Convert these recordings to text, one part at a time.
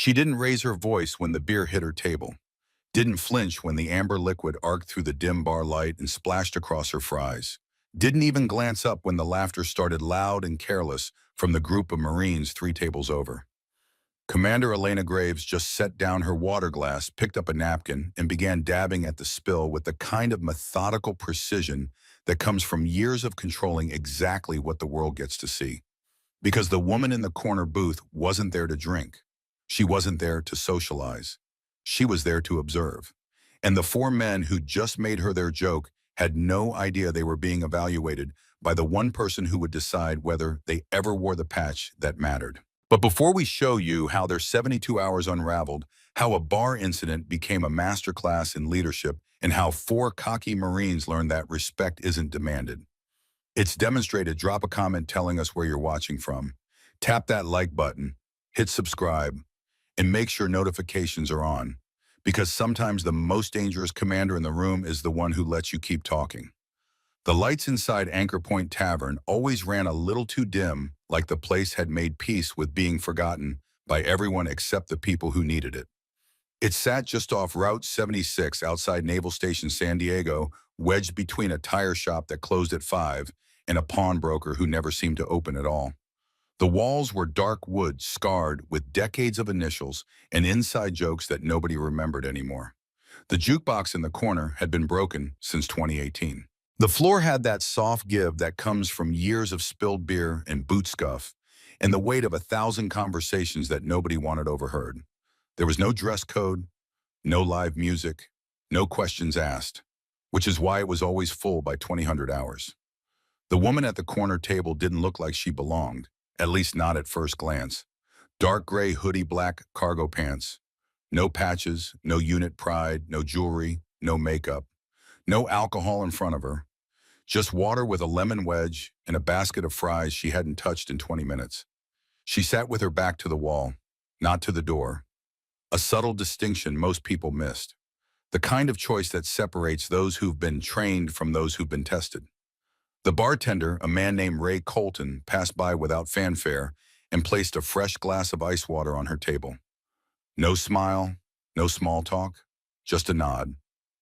She didn't raise her voice when the beer hit her table, didn't flinch when the amber liquid arced through the dim bar light and splashed across her fries, didn't even glance up when the laughter started loud and careless from the group of Marines 3 tables over. Commander Elena Graves just set down her water glass, picked up a napkin, and began dabbing at the spill with the kind of methodical precision that comes from years of controlling exactly what the world gets to see. Because the woman in the corner booth wasn't there to drink. She wasn't there to socialize. She was there to observe. And the 4 men who just made her their joke had no idea they were being evaluated by the one person who would decide whether they ever wore the patch that mattered. But before we show you how their 72 hours unraveled, how a bar incident became a masterclass in leadership, and how 4 cocky Marines learned that respect isn't demanded, it's demonstrated. Drop a comment telling us where you're watching from. Tap that like button, hit subscribe, and make sure notifications are on. Because sometimes the most dangerous commander in the room is the one who lets you keep talking. The lights inside Anchor Point Tavern always ran a little too dim, like the place had made peace with being forgotten by everyone except the people who needed it. It sat just off Route 76 outside Naval Station San Diego, wedged between a tire shop that closed at 5 and a pawnbroker who never seemed to open at all. The walls were dark wood, scarred with decades of initials and inside jokes that nobody remembered anymore. The jukebox in the corner had been broken since 2018. The floor had that soft give that comes from years of spilled beer and boot scuff, and the weight of 1,000 conversations that nobody wanted overheard. There was no dress code, no live music, no questions asked, which is why it was always full by 2000 hours. The woman at the corner table didn't look like she belonged, at least not at first glance. Dark gray hoodie, black cargo pants. No patches, no unit pride, no jewelry, no makeup. No alcohol in front of her. Just water with a lemon wedge and a basket of fries she hadn't touched in 20 minutes. She sat with her back to the wall, not to the door. A subtle distinction most people missed. The kind of choice that separates those who've been trained from those who've been tested. The bartender, a man named Ray Colton, passed by without fanfare and placed a fresh glass of ice water on her table. No smile, no small talk, just a nod.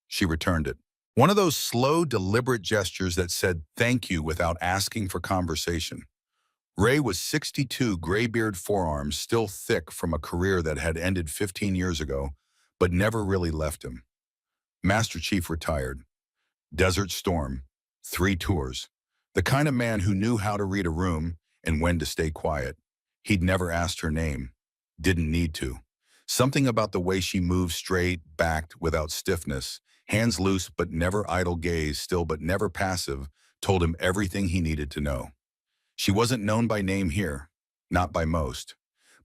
She returned it. One of those slow, deliberate gestures that said thank you without asking for conversation. Ray was 62, gray-beard forearms still thick from a career that had ended 15 years ago, but never really left him. Master Chief retired. Desert Storm. 3 tours. The kind of man who knew how to read a room and when to stay quiet. He'd never asked her name. Didn't need to. Something about the way she moved straight, backed, without stiffness, hands loose but never idle, gaze still but never passive, told him everything he needed to know. She wasn't known by name here, not by most.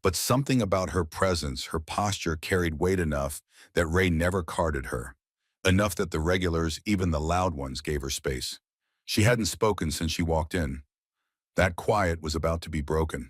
But something about her presence, her posture carried weight enough that Ray never carded her. Enough that the regulars, even the loud ones, gave her space. She hadn't spoken since she walked in. That quiet was about to be broken.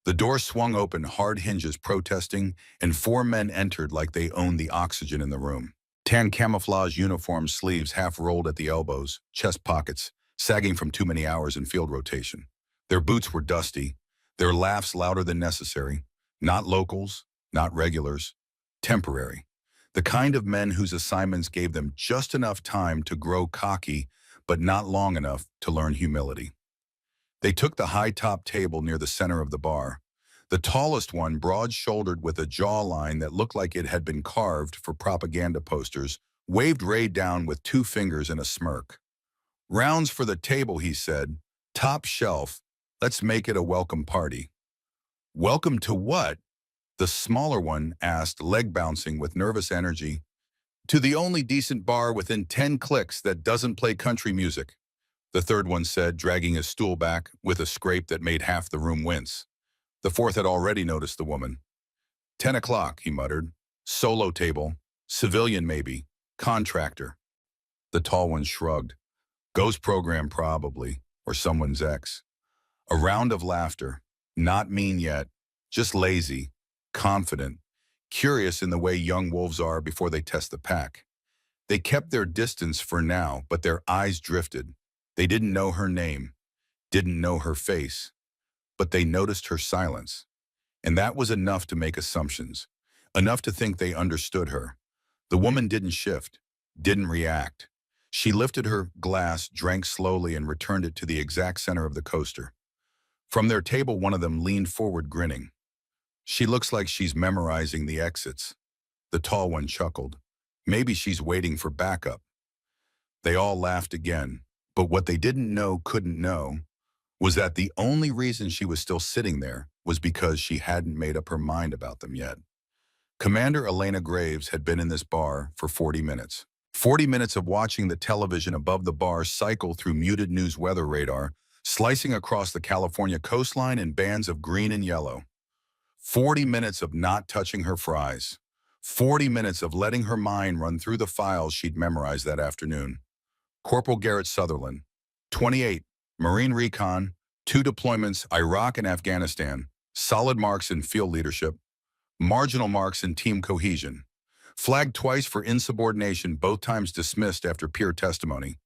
The door swung open, hard hinges protesting, and 4 men entered like they owned the oxygen in the room. Tan camouflage uniform sleeves half rolled at the elbows, chest pockets, sagging from too many hours in field rotation. Their boots were dusty, their laughs louder than necessary. Not locals, not regulars, temporary. The kind of men whose assignments gave them just enough time to grow cocky, but not long enough to learn humility. They took the high-top table near the center of the bar. The tallest one, broad-shouldered with a jawline that looked like it had been carved for propaganda posters, waved Ray down with 2 fingers and a smirk. "Rounds for the table," he said. "Top shelf. Let's make it a welcome party." "Welcome to what?" the smaller one asked, leg bouncing with nervous energy. "To the only decent bar within 10 clicks that doesn't play country music," the third one said, dragging his stool back with a scrape that made half the room wince. The fourth had already noticed the woman. 10 o'clock, he muttered. "Solo table. Civilian maybe. Contractor." The tall one shrugged. "Ghost program probably, or someone's ex." A round of laughter. Not mean yet, just lazy, confident, curious in the way young wolves are before they test the pack. They kept their distance for now, but their eyes drifted. They didn't know her name, didn't know her face, but they noticed her silence. And that was enough to make assumptions, enough to think they understood her. The woman didn't shift, didn't react. She lifted her glass, drank slowly, and returned it to the exact center of the coaster. From their table, one of them leaned forward, grinning. She looks like she's memorizing the exits. The tall one chuckled. Maybe she's waiting for backup. They all laughed again, but what they couldn't know, was that the only reason she was still sitting there was because she hadn't made up her mind about them yet. Commander Elena Graves had been in this bar for 40 minutes. 40 minutes of watching the television above the bar cycle through muted news weather radar, slicing across the California coastline in bands of green and yellow. 40 minutes of not touching her fries. 40 minutes of letting her mind run through the files she'd memorized that afternoon. Corporal Garrett Sutherland, 28, Marine Recon, 2 deployments, Iraq and Afghanistan, solid marks in field leadership, marginal marks in team cohesion. Flagged twice for insubordination, both times dismissed after peer testimony.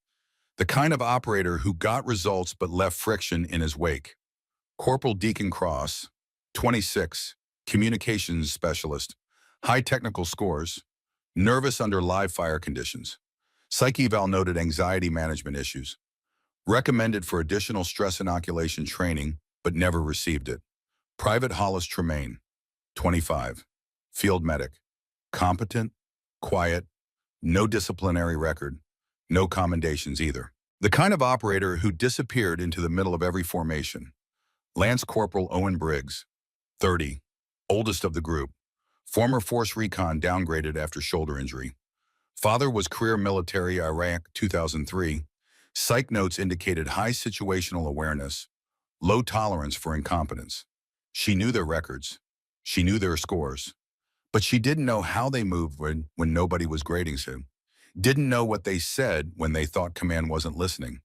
The kind of operator who got results but left friction in his wake. Corporal Deacon Cross, 26, communications specialist, high technical scores, nervous under live fire conditions. Psych eval noted anxiety management issues. Recommended for additional stress inoculation training, but never received it. Private Hollis Tremaine, 25, field medic, competent, quiet, no disciplinary record, no commendations either. The kind of operator who disappeared into the middle of every formation. Lance Corporal Owen Briggs, 30, oldest of the group, former Force Recon downgraded after shoulder injury. Father was career military, Iraq 2003. Psych notes indicated high situational awareness, low tolerance for incompetence. She knew their records. She knew their scores. But she didn't know how they moved when nobody was grading him. Didn't know what they said when they thought command wasn't listening.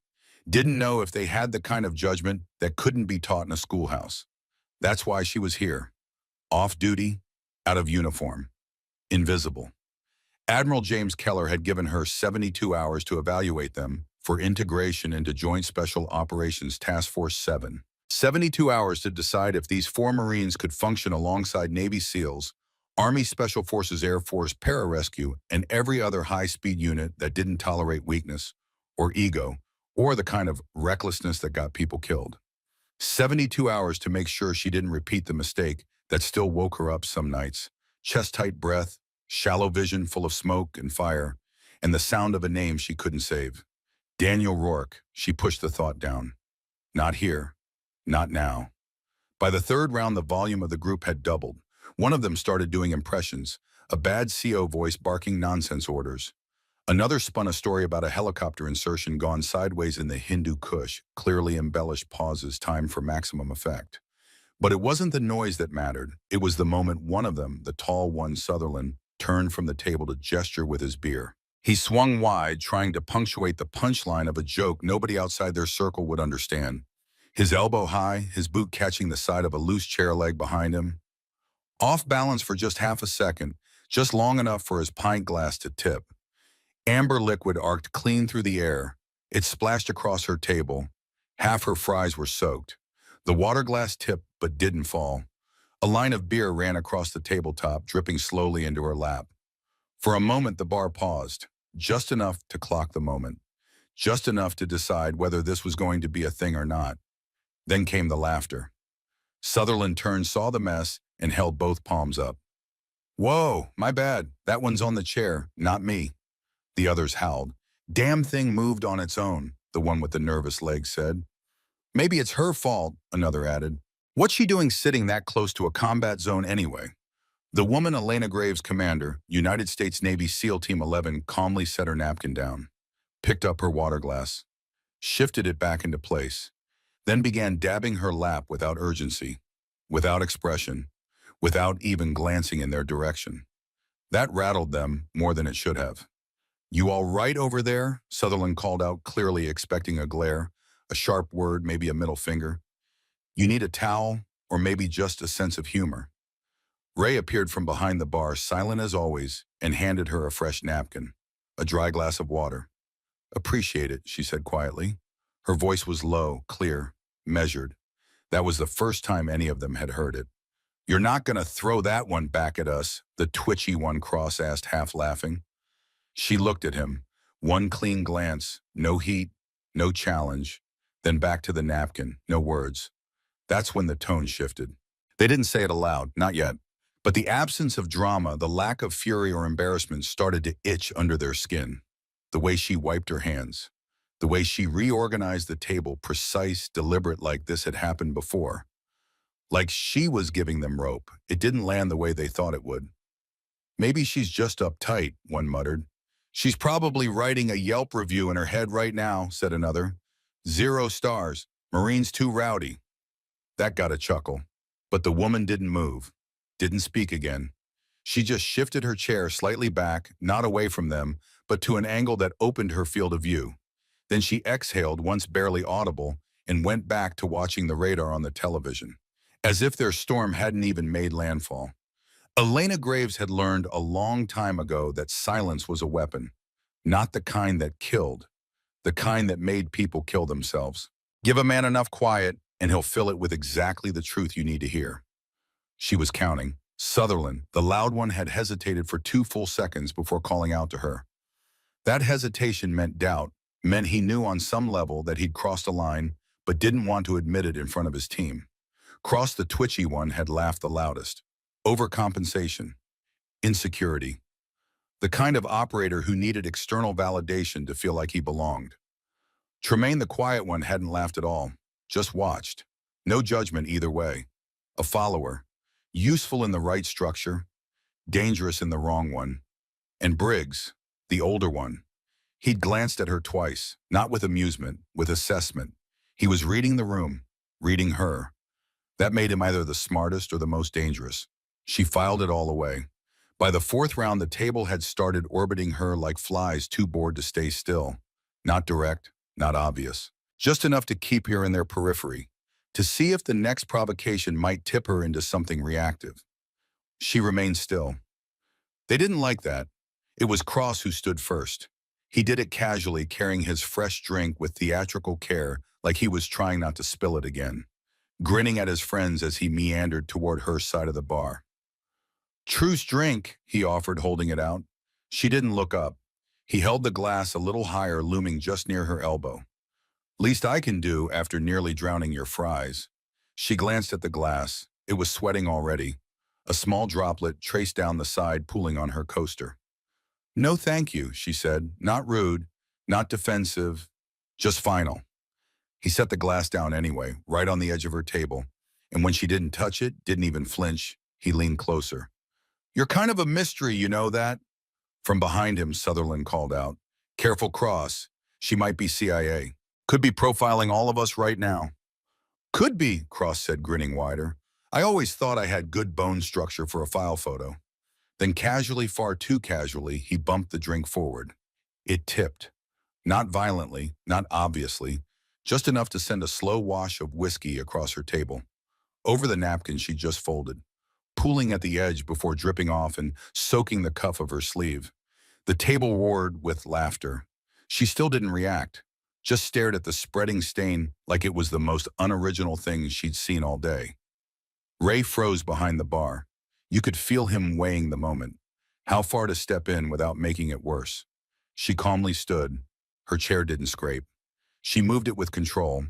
Didn't know if they had the kind of judgment that couldn't be taught in a schoolhouse. That's why she was here. Off duty, out of uniform, invisible. Admiral James Keller had given her 72 hours to evaluate them for integration into Joint Special Operations Task Force 7. 72 hours to decide if these 4 Marines could function alongside Navy SEALs, Army Special Forces, Air Force, Pararescue, and every other high-speed unit that didn't tolerate weakness or ego or the kind of recklessness that got people killed. 72 hours to make sure she didn't repeat the mistake that still woke her up some nights. Chest-tight breath, shallow vision full of smoke and fire, and the sound of a name she couldn't save. Daniel Rourke, she pushed the thought down. Not here. Not now. By the 3rd round, the volume of the group had doubled. One of them started doing impressions, a bad CO voice barking nonsense orders. Another spun a story about a helicopter insertion gone sideways in the Hindu Kush, clearly embellished pauses timed for maximum effect. But it wasn't the noise that mattered. It was the moment one of them, the tall one, Sutherland, turned from the table to gesture with his beer. He swung wide, trying to punctuate the punchline of a joke nobody outside their circle would understand. His elbow high, his boot catching the side of a loose chair leg behind him. Off balance for just half a second, just long enough for his pint glass to tip. Amber liquid arced clean through the air. It splashed across her table. Half her fries were soaked. The water glass tipped but didn't fall. A line of beer ran across the tabletop, dripping slowly into her lap. For a moment, the bar paused, just enough to clock the moment, just enough to decide whether this was going to be a thing or not. Then came the laughter. Sutherland turned, saw the mess, and held both palms up. "Whoa, my bad. That one's on the chair, not me." The others howled. "Damn thing moved on its own," the one with the nervous legs said. "Maybe it's her fault," another added. "What's she doing sitting that close to a combat zone anyway?" The woman, Elena Graves, commander, United States Navy SEAL Team 11, calmly set her napkin down, picked up her water glass, shifted it back into place, then began dabbing her lap without urgency, without expression, without even glancing in their direction. That rattled them more than it should have. "You all right over there?" Sutherland called out, clearly expecting a glare, a sharp word, maybe a middle finger. "You need a towel, or maybe just a sense of humor." Ray appeared from behind the bar, silent as always, and handed her a fresh napkin, a dry glass of water. "Appreciate it," she said quietly. Her voice was low, clear, measured. That was the first time any of them had heard it. "You're not gonna throw that one back at us," the twitchy one Cross asked, half laughing. She looked at him. One clean glance, no heat, no challenge. Then back to the napkin, no words. That's when the tone shifted. They didn't say it aloud, not yet. But the absence of drama, the lack of fury or embarrassment started to itch under their skin. The way she wiped her hands. The way she reorganized the table, precise, deliberate, like this had happened before. Like she was giving them rope. It didn't land the way they thought it would. "Maybe she's just uptight," one muttered. "She's probably writing a Yelp review in her head right now," said another. "0 stars. Marine's too rowdy." That got a chuckle. But the woman didn't move, didn't speak again. She just shifted her chair slightly back, not away from them, but to an angle that opened her field of view. Then she exhaled, once barely audible, and went back to watching the radar on the television, as if their storm hadn't even made landfall. Elena Graves had learned a long time ago that silence was a weapon, not the kind that killed, the kind that made people kill themselves. Give a man enough quiet, and he'll fill it with exactly the truth you need to hear. She was counting. Sutherland, the loud one, had hesitated for 2 full seconds before calling out to her. That hesitation meant doubt, meant he knew on some level that he'd crossed a line, but didn't want to admit it in front of his team. Cross, the twitchy one, had laughed the loudest. Overcompensation. Insecurity. The kind of operator who needed external validation to feel like he belonged. Tremaine, the quiet one, hadn't laughed at all. Just watched. No judgment either way. A follower. Useful in the right structure, dangerous in the wrong one. And Briggs, the older one. He'd glanced at her twice, not with amusement, with assessment. He was reading the room, reading her. That made him either the smartest or the most dangerous. She filed it all away. By the 4th round, the table had started orbiting her like flies too bored to stay still. Not direct, not obvious. Just enough to keep her in their periphery, to see if the next provocation might tip her into something reactive. She remained still. They didn't like that. It was Cross who stood first. He did it casually, carrying his fresh drink with theatrical care, like he was trying not to spill it again, grinning at his friends as he meandered toward her side of the bar. "Truce drink," he offered, holding it out. She didn't look up. He held the glass a little higher, looming just near her elbow. "Least I can do after nearly drowning your fries." She glanced at the glass. It was sweating already. A small droplet traced down the side, pooling on her coaster. "No thank you," she said. Not rude, not defensive, just final. He set the glass down anyway, right on the edge of her table. And when she didn't touch it, didn't even flinch, he leaned closer. "You're kind of a mystery, you know that?" From behind him, Sutherland called out. "Careful, Cross. She might be CIA. Could be profiling all of us right now." "Could be," Cross said, grinning wider. "I always thought I had good bone structure for a file photo." Then casually, far too casually, he bumped the drink forward. It tipped. Not violently, not obviously, just enough to send a slow wash of whiskey across her table. Over the napkin she just folded, pooling at the edge before dripping off and soaking the cuff of her sleeve. The table roared with laughter. She still didn't react, just stared at the spreading stain like it was the most unoriginal thing she'd seen all day. Ray froze behind the bar. You could feel him weighing the moment. How far to step in without making it worse? She calmly stood. Her chair didn't scrape. She moved it with control.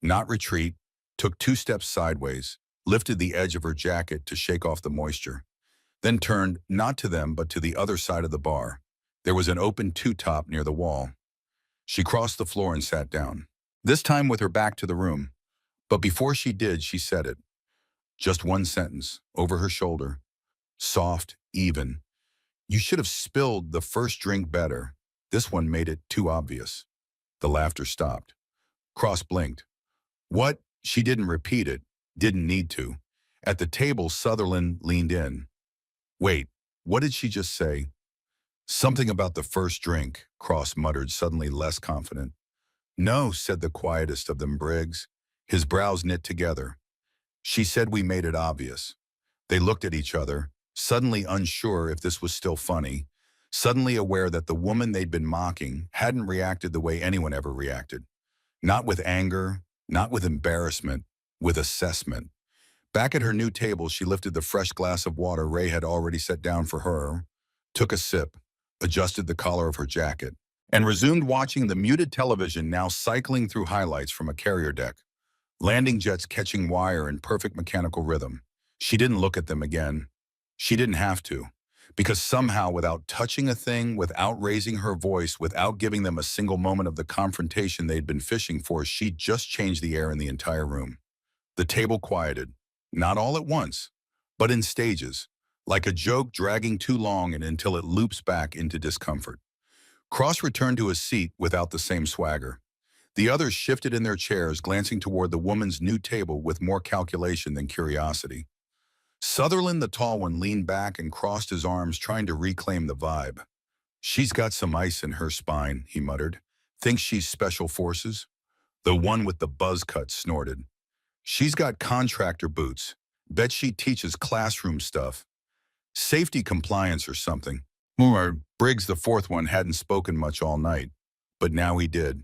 Not retreat, took 2 steps sideways, lifted the edge of her jacket to shake off the moisture, then turned not to them but to the other side of the bar. There was an open 2-top near the wall. She crossed the floor and sat down, this time with her back to the room. But before she did, she said it. Just one sentence, over her shoulder. Soft, even. "You should have spilled the first drink better. This one made it too obvious." The laughter stopped. Cross blinked. "What?" She didn't repeat it, didn't need to. At the table, Sutherland leaned in. "Wait, what did she just say?" "Something about the first drink," Cross muttered, suddenly less confident. "No," said the quietest of them, Briggs. His brows knit together. "She said we made it obvious." They looked at each other, suddenly unsure if this was still funny, suddenly aware that the woman they'd been mocking hadn't reacted the way anyone ever reacted. Not with anger, not with embarrassment, with assessment. Back at her new table, she lifted the fresh glass of water Ray had already set down for her, took a sip, adjusted the collar of her jacket, and resumed watching the muted television now cycling through highlights from a carrier deck, landing jets catching wire in perfect mechanical rhythm. She didn't look at them again. She didn't have to, because somehow, without touching a thing, without raising her voice, without giving them a single moment of the confrontation they'd been fishing for, she just changed the air in the entire room. The table quieted, not all at once, but in stages, like a joke dragging too long and until it loops back into discomfort. Cross returned to his seat without the same swagger. The others shifted in their chairs, glancing toward the woman's new table with more calculation than curiosity. Sutherland, the tall one, leaned back and crossed his arms, trying to reclaim the vibe. "She's got some ice in her spine," he muttered. "Thinks she's special forces?" The one with the buzz cut snorted. "She's got contractor boots. Bet she teaches classroom stuff. Safety compliance or something." Briggs, the fourth one, hadn't spoken much all night, but now he did.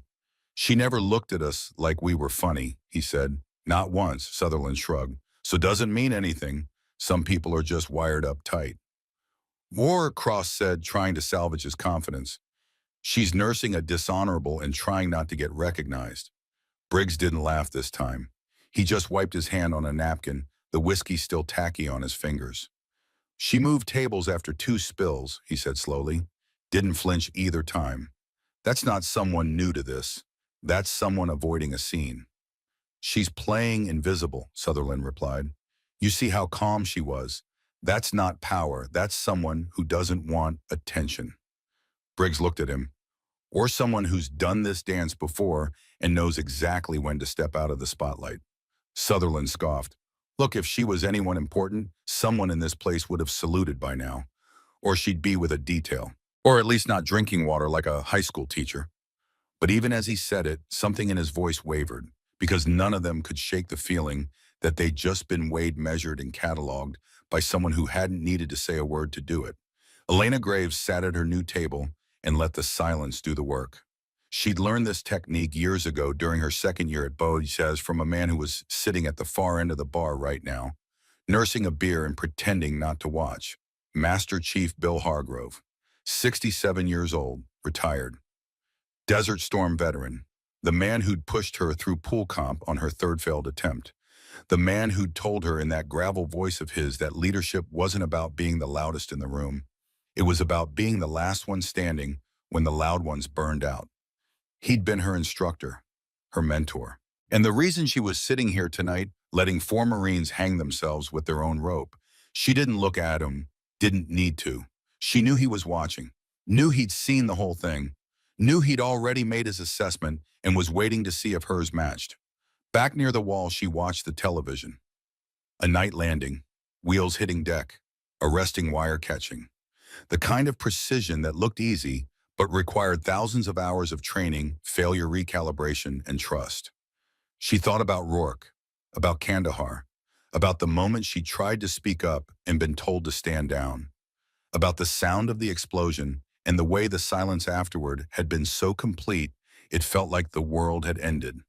"She never looked at us like we were funny," he said. "Not once," Sutherland shrugged. "So doesn't mean anything. Some people are just wired up tight." "War," Cross said, trying to salvage his confidence. "She's nursing a dishonorable and trying not to get recognized." Briggs didn't laugh this time. He just wiped his hand on a napkin, the whiskey still tacky on his fingers. "She moved tables after 2 spills," he said slowly. "Didn't flinch either time. That's not someone new to this. That's someone avoiding a scene." "She's playing invisible," Sutherland replied. "You see how calm she was. That's not power. That's someone who doesn't want attention." Briggs looked at him. "Or someone who's done this dance before and knows exactly when to step out of the spotlight." Sutherland scoffed. "Look, if she was anyone important, someone in this place would have saluted by now. Or she'd be with a detail. Or at least not drinking water like a high school teacher." But even as he said it, something in his voice wavered, because none of them could shake the feeling that they'd just been weighed, measured, and cataloged by someone who hadn't needed to say a word to do it. Elena Graves sat at her new table and let the silence do the work. She'd learned this technique years ago during her second year at btch from a man who was sitting at the far end of the bar right now, nursing a beer and pretending not to watch. Master Chief Bill Hargrove, 67 years old, retired. Desert Storm veteran, the man who'd pushed her through pool comp on her third failed attempt. The man who'd told her in that gravel voice of his that leadership wasn't about being the loudest in the room. It was about being the last one standing when the loud ones burned out. He'd been her instructor, her mentor. And the reason she was sitting here tonight, letting 4 Marines hang themselves with their own rope, she didn't look at him, didn't need to. She knew he was watching, knew he'd seen the whole thing, knew he'd already made his assessment and was waiting to see if hers matched. Back near the wall, she watched the television. A night landing, wheels hitting deck, arresting wire catching. The kind of precision that looked easy, but required thousands of hours of training, failure recalibration, and trust. She thought about Rourke, about Kandahar, about the moment she tried to speak up and been told to stand down, about the sound of the explosion and the way the silence afterward had been so complete it felt like the world had ended.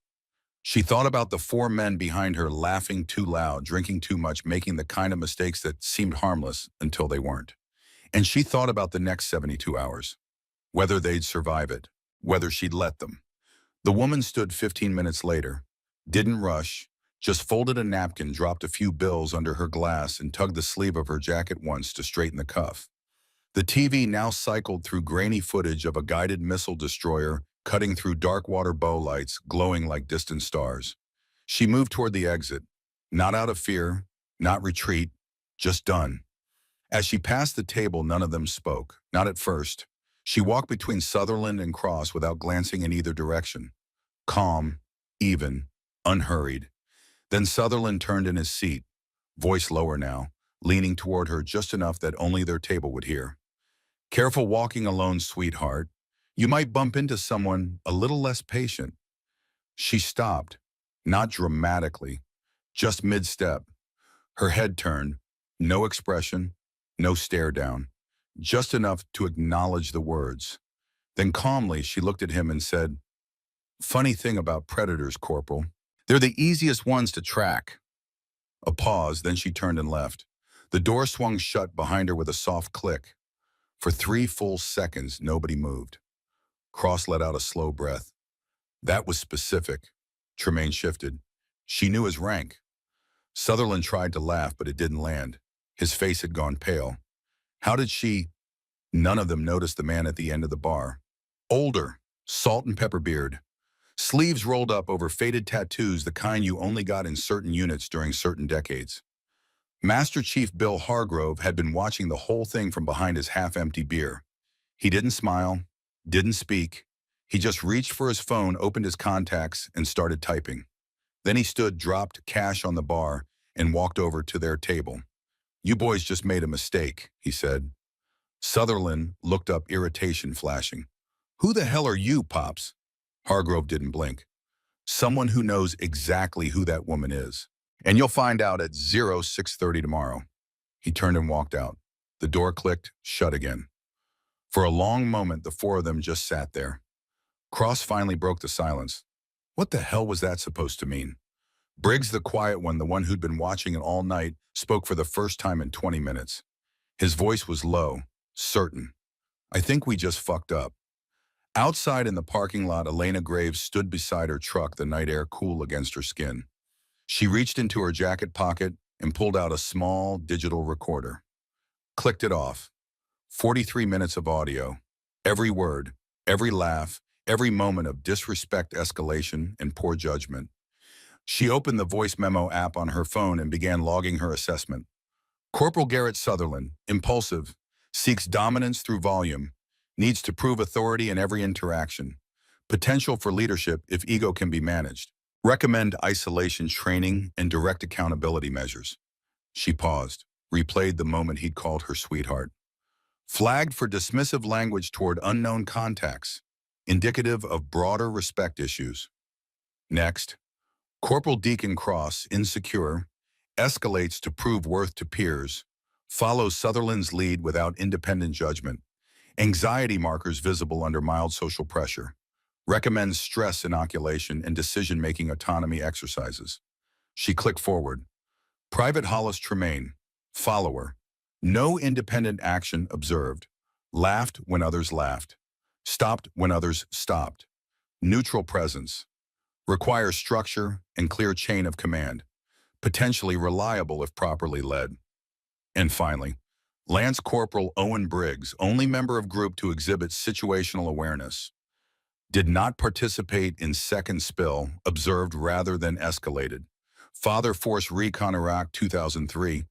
She thought about the 4 men behind her laughing too loud, drinking too much, making the kind of mistakes that seemed harmless until they weren't. And she thought about the next 72 hours, whether they'd survive it, whether she'd let them. The woman stood 15 minutes later, didn't rush, just folded a napkin, dropped a few bills under her glass, and tugged the sleeve of her jacket once to straighten the cuff. The TV now cycled through grainy footage of a guided missile destroyer cutting through dark water bow lights, glowing like distant stars. She moved toward the exit, not out of fear, not retreat, just done. As she passed the table, none of them spoke, not at first. She walked between Sutherland and Cross without glancing in either direction. Calm, even, unhurried. Then Sutherland turned in his seat, voice lower now, leaning toward her just enough that only their table would hear. "Careful walking alone, sweetheart. You might bump into someone a little less patient." She stopped, not dramatically, just mid-step. Her head turned, no expression, no stare down, just enough to acknowledge the words. Then calmly she looked at him and said, "Funny thing about predators, Corporal. They're the easiest ones to track." A pause, then she turned and left. The door swung shut behind her with a soft click. For 3 full seconds, nobody moved. Cross let out a slow breath. That was specific. Tremaine shifted. She knew his rank. Sutherland tried to laugh, but it didn't land. His face had gone pale. How did she? None of them noticed the man at the end of the bar. Older, salt and pepper beard. Sleeves rolled up over faded tattoos, the kind you only got in certain units during certain decades. Master Chief Bill Hargrove had been watching the whole thing from behind his half-empty beer. He didn't smile, didn't speak. He just reached for his phone, opened his contacts, and started typing. Then he stood, dropped cash on the bar, and walked over to their table. "You boys just made a mistake," he said. Sutherland looked up, irritation flashing. "Who the hell are you, Pops?" Hargrove didn't blink. "Someone who knows exactly who that woman is. And you'll find out at 0630 tomorrow." He turned and walked out. The door clicked, shut again. For a long moment, the four of them just sat there. Cross finally broke the silence. What the hell was that supposed to mean? Briggs, the quiet one, the one who'd been watching it all night, spoke for the first time in 20 minutes. His voice was low, certain. "I think we just fucked up." Outside in the parking lot, Elena Graves stood beside her truck, the night air cool against her skin. She reached into her jacket pocket and pulled out a small digital recorder. Clicked it off. 43 minutes of audio. Every word, every laugh, every moment of disrespect, escalation, and poor judgment. She opened the voice memo app on her phone and began logging her assessment. Corporal Garrett Sutherland, impulsive, seeks dominance through volume, needs to prove authority in every interaction. Potential for leadership if ego can be managed. Recommend isolation training and direct accountability measures. She paused, replayed the moment he'd called her sweetheart. Flagged for dismissive language toward unknown contacts, indicative of broader respect issues. Next, Corporal Deacon Cross, insecure, escalates to prove worth to peers, follows Sutherland's lead without independent judgment, anxiety markers visible under mild social pressure, recommends stress inoculation and decision-making autonomy exercises. She clicked forward. Private Hollis Tremaine, follower, no independent action observed, laughed when others laughed, stopped when others stopped, neutral presence, requires structure and clear chain of command, potentially reliable if properly led. And finally, Lance Corporal Owen Briggs, only member of group to exhibit situational awareness. Did not participate in second spill, observed rather than escalated. Father Force Recon Iraq 2003.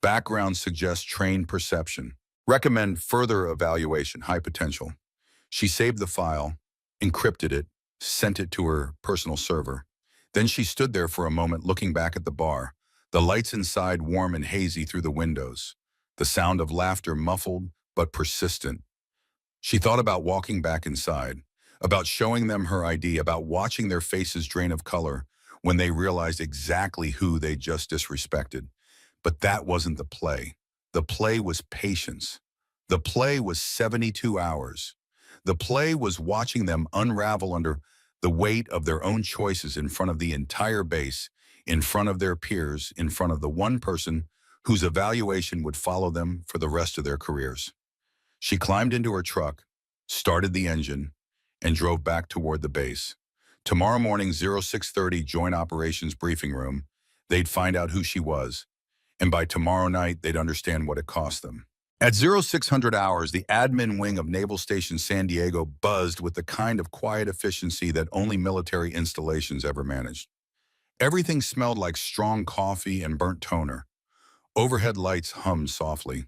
Background suggests trained perception. Recommend further evaluation, high potential. She saved the file, encrypted it, sent it to her personal server. Then she stood there for a moment looking back at the bar, the lights inside warm and hazy through the windows, the sound of laughter muffled but persistent. She thought about walking back inside, about showing them her ID, about watching their faces drain of color when they realized exactly who they just disrespected. But that wasn't the play. The play was patience. The play was 72 hours. The play was watching them unravel under the weight of their own choices in front of the entire base, in front of their peers, in front of the one person whose evaluation would follow them for the rest of their careers. She climbed into her truck, started the engine, and drove back toward the base. Tomorrow morning, 0630 Joint Operations Briefing Room, they'd find out who she was, and by tomorrow night, they'd understand what it cost them. At 0600 hours, the admin wing of Naval Station San Diego buzzed with the kind of quiet efficiency that only military installations ever managed. Everything smelled like strong coffee and burnt toner. Overhead lights hummed softly.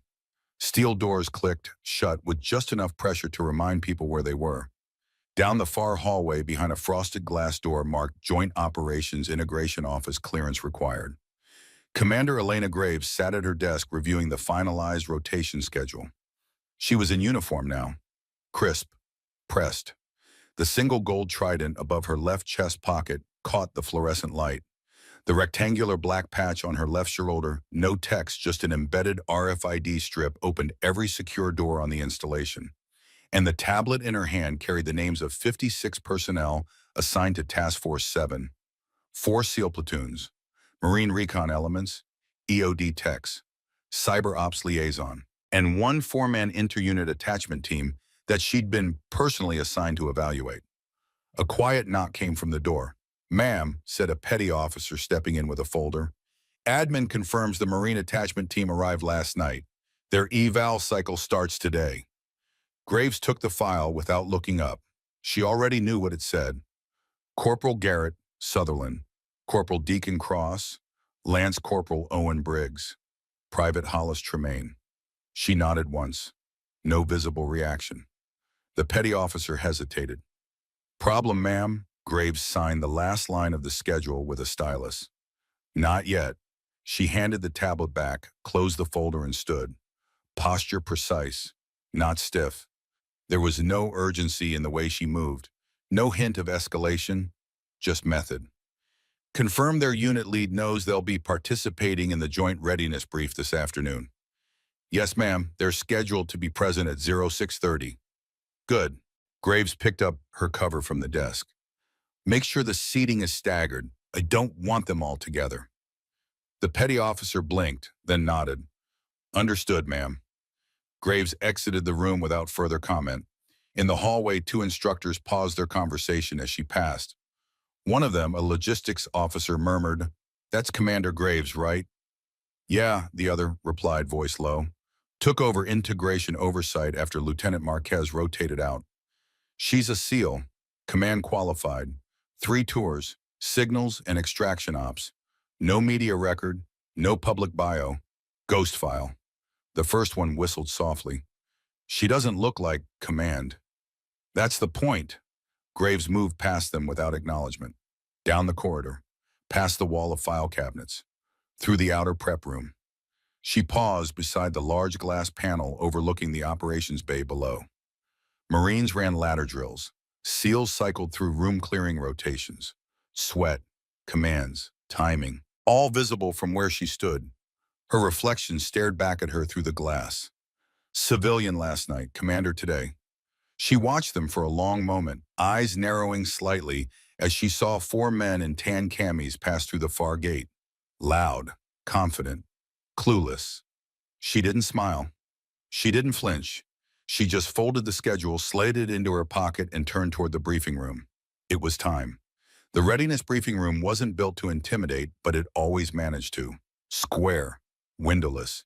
Steel doors clicked shut with just enough pressure to remind people where they were. Down the far hallway behind a frosted glass door marked Joint Operations Integration Office clearance required. Commander Elena Graves sat at her desk reviewing the finalized rotation schedule. She was in uniform now, crisp, pressed. The single gold trident above her left chest pocket caught the fluorescent light. The rectangular black patch on her left shoulder, no text, just an embedded RFID strip, opened every secure door on the installation. And the tablet in her hand carried the names of 56 personnel assigned to Task Force 7, 4 SEAL platoons, Marine Recon elements, EOD techs, cyber ops liaison, and one four-man inter-unit attachment team that she'd been personally assigned to evaluate. A quiet knock came from the door. "Ma'am," said a petty officer stepping in with a folder. "Admin confirms the Marine attachment team arrived last night. Their eval cycle starts today." Graves took the file without looking up. She already knew what it said. Corporal Garrett Sutherland, Corporal Deacon Cross, Lance Corporal Owen Briggs, Private Hollis Tremaine. She nodded once. No visible reaction. The petty officer hesitated. "Problem, ma'am." Graves signed the last line of the schedule with a stylus. "Not yet." She handed the tablet back, closed the folder, and stood. Posture precise, not stiff. There was no urgency in the way she moved. No hint of escalation, just method. "Confirm their unit lead knows they'll be participating in the joint readiness brief this afternoon." "Yes, ma'am. They're scheduled to be present at 0630. "Good." Graves picked up her cover from the desk. "Make sure the seating is staggered. I don't want them all together." The petty officer blinked, then nodded. "Understood, ma'am." Graves exited the room without further comment. In the hallway, two instructors paused their conversation as she passed. One of them, a logistics officer, murmured, "That's Commander Graves, right?" "Yeah," the other replied, voice low. "Took over integration oversight after Lieutenant Marquez rotated out. She's a SEAL, command qualified. 3 tours, signals and extraction ops. No media record, no public bio. Ghost file." The first one whistled softly. "She doesn't look like command." "That's the point." Graves moved past them without acknowledgement. Down the corridor, past the wall of file cabinets, through the outer prep room. She paused beside the large glass panel overlooking the operations bay below. Marines ran ladder drills. SEALs cycled through room-clearing rotations. Sweat, commands, timing, all visible from where she stood. Her reflection stared back at her through the glass. "Civilian last night, commander today." She watched them for a long moment, eyes narrowing slightly as she saw 4 men in tan camis pass through the far gate. Loud, confident, clueless. She didn't smile. She didn't flinch. She just folded the schedule, slid it into her pocket, and turned toward the briefing room. It was time. The readiness briefing room wasn't built to intimidate, but it always managed to. Square, windowless,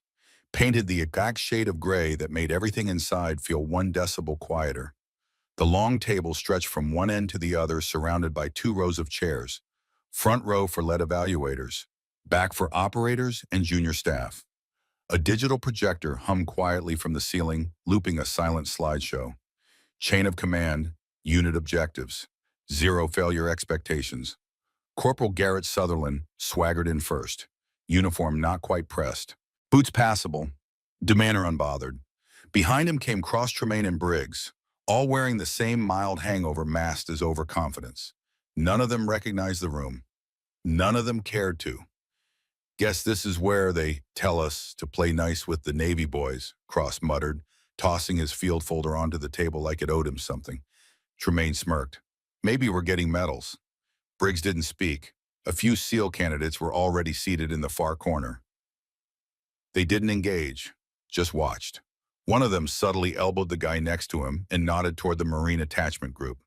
painted the exact shade of gray that made everything inside feel 1 decibel quieter. The long table stretched from one end to the other, surrounded by 2 rows of chairs. Front row for lead evaluators, back for operators and junior staff. A digital projector hummed quietly from the ceiling, looping a silent slideshow. Chain of command, unit objectives, 0 failure expectations. Corporal Garrett Sutherland swaggered in first, uniform not quite pressed. Boots passable, demeanor unbothered. Behind him came Cross, Tremaine, and Briggs, all wearing the same mild hangover masked as overconfidence. None of them recognized the room. None of them cared to. "Guess this is where they tell us to play nice with the Navy boys," Cross muttered, tossing his field folder onto the table like it owed him something. Tremaine smirked. "Maybe we're getting medals." Briggs didn't speak. A few SEAL candidates were already seated in the far corner. They didn't engage, just watched. One of them subtly elbowed the guy next to him and nodded toward the Marine attachment group.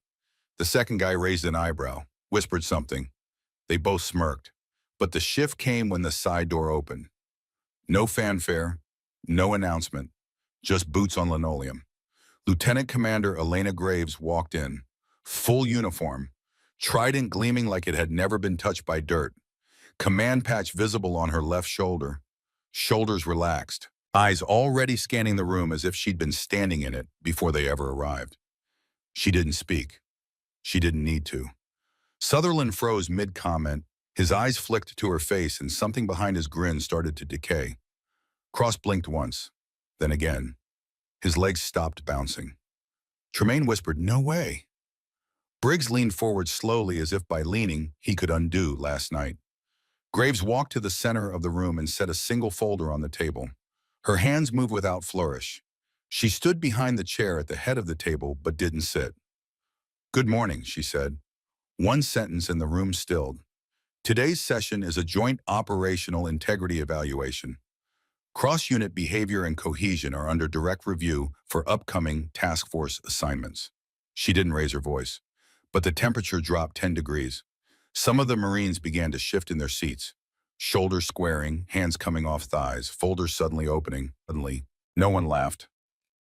The second guy raised an eyebrow, whispered something. They both smirked. But the shift came when the side door opened. No fanfare, no announcement, just boots on linoleum. Lieutenant Commander Elena Graves walked in, full uniform, trident gleaming like it had never been touched by dirt, command patch visible on her left shoulder, shoulders relaxed, eyes already scanning the room as if she'd been standing in it before they ever arrived. She didn't speak. She didn't need to. Sutherland froze mid-comment. His eyes flicked to her face, and something behind his grin started to decay. Cross blinked once, then again. His legs stopped bouncing. Tremaine whispered, "No way." Briggs leaned forward slowly as if by leaning he could undo last night. Graves walked to the center of the room and set a single folder on the table. Her hands moved without flourish. She stood behind the chair at the head of the table but didn't sit. "Good morning," she said. One sentence and the room stilled. Today's session is a joint operational integrity evaluation. Cross-unit behavior and cohesion are under direct review for upcoming task force assignments. She didn't raise her voice, but the temperature dropped 10 degrees. Some of the Marines began to shift in their seats, shoulders squaring, hands coming off thighs, folders suddenly opening. Suddenly, no one laughed.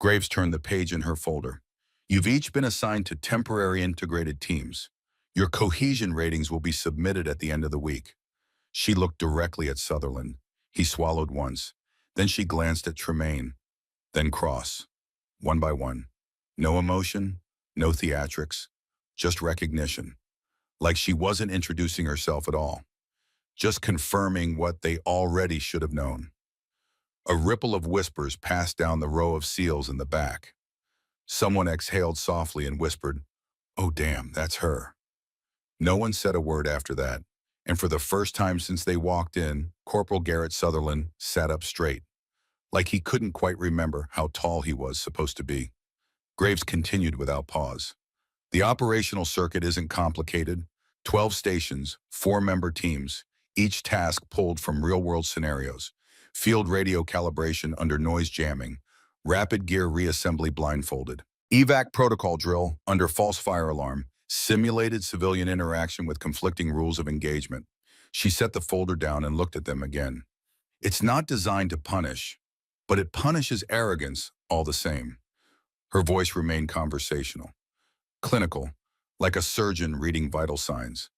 Graves turned the page in her folder. You've each been assigned to temporary integrated teams. Your cohesion ratings will be submitted at the end of the week. She looked directly at Sutherland. He swallowed once. Then she glanced at Tremaine, then Cross, one by one. No emotion, no theatrics, just recognition. Like she wasn't introducing herself at all, just confirming what they already should have known. A ripple of whispers passed down the row of SEALs in the back. Someone exhaled softly and whispered, "Oh damn, that's her." No one said a word after that, and for the first time since they walked in, Corporal Garrett Sutherland sat up straight, like he couldn't quite remember how tall he was supposed to be. Graves continued without pause. The operational circuit isn't complicated. 12 stations, 4-member teams, each task pulled from real-world scenarios. Field radio calibration under noise jamming. Rapid gear reassembly blindfolded. Evac protocol drill under false fire alarm. Simulated civilian interaction with conflicting rules of engagement. She set the folder down and looked at them again. It's not designed to punish, but it punishes arrogance all the same. Her voice remained conversational, clinical, like a surgeon reading vital signs.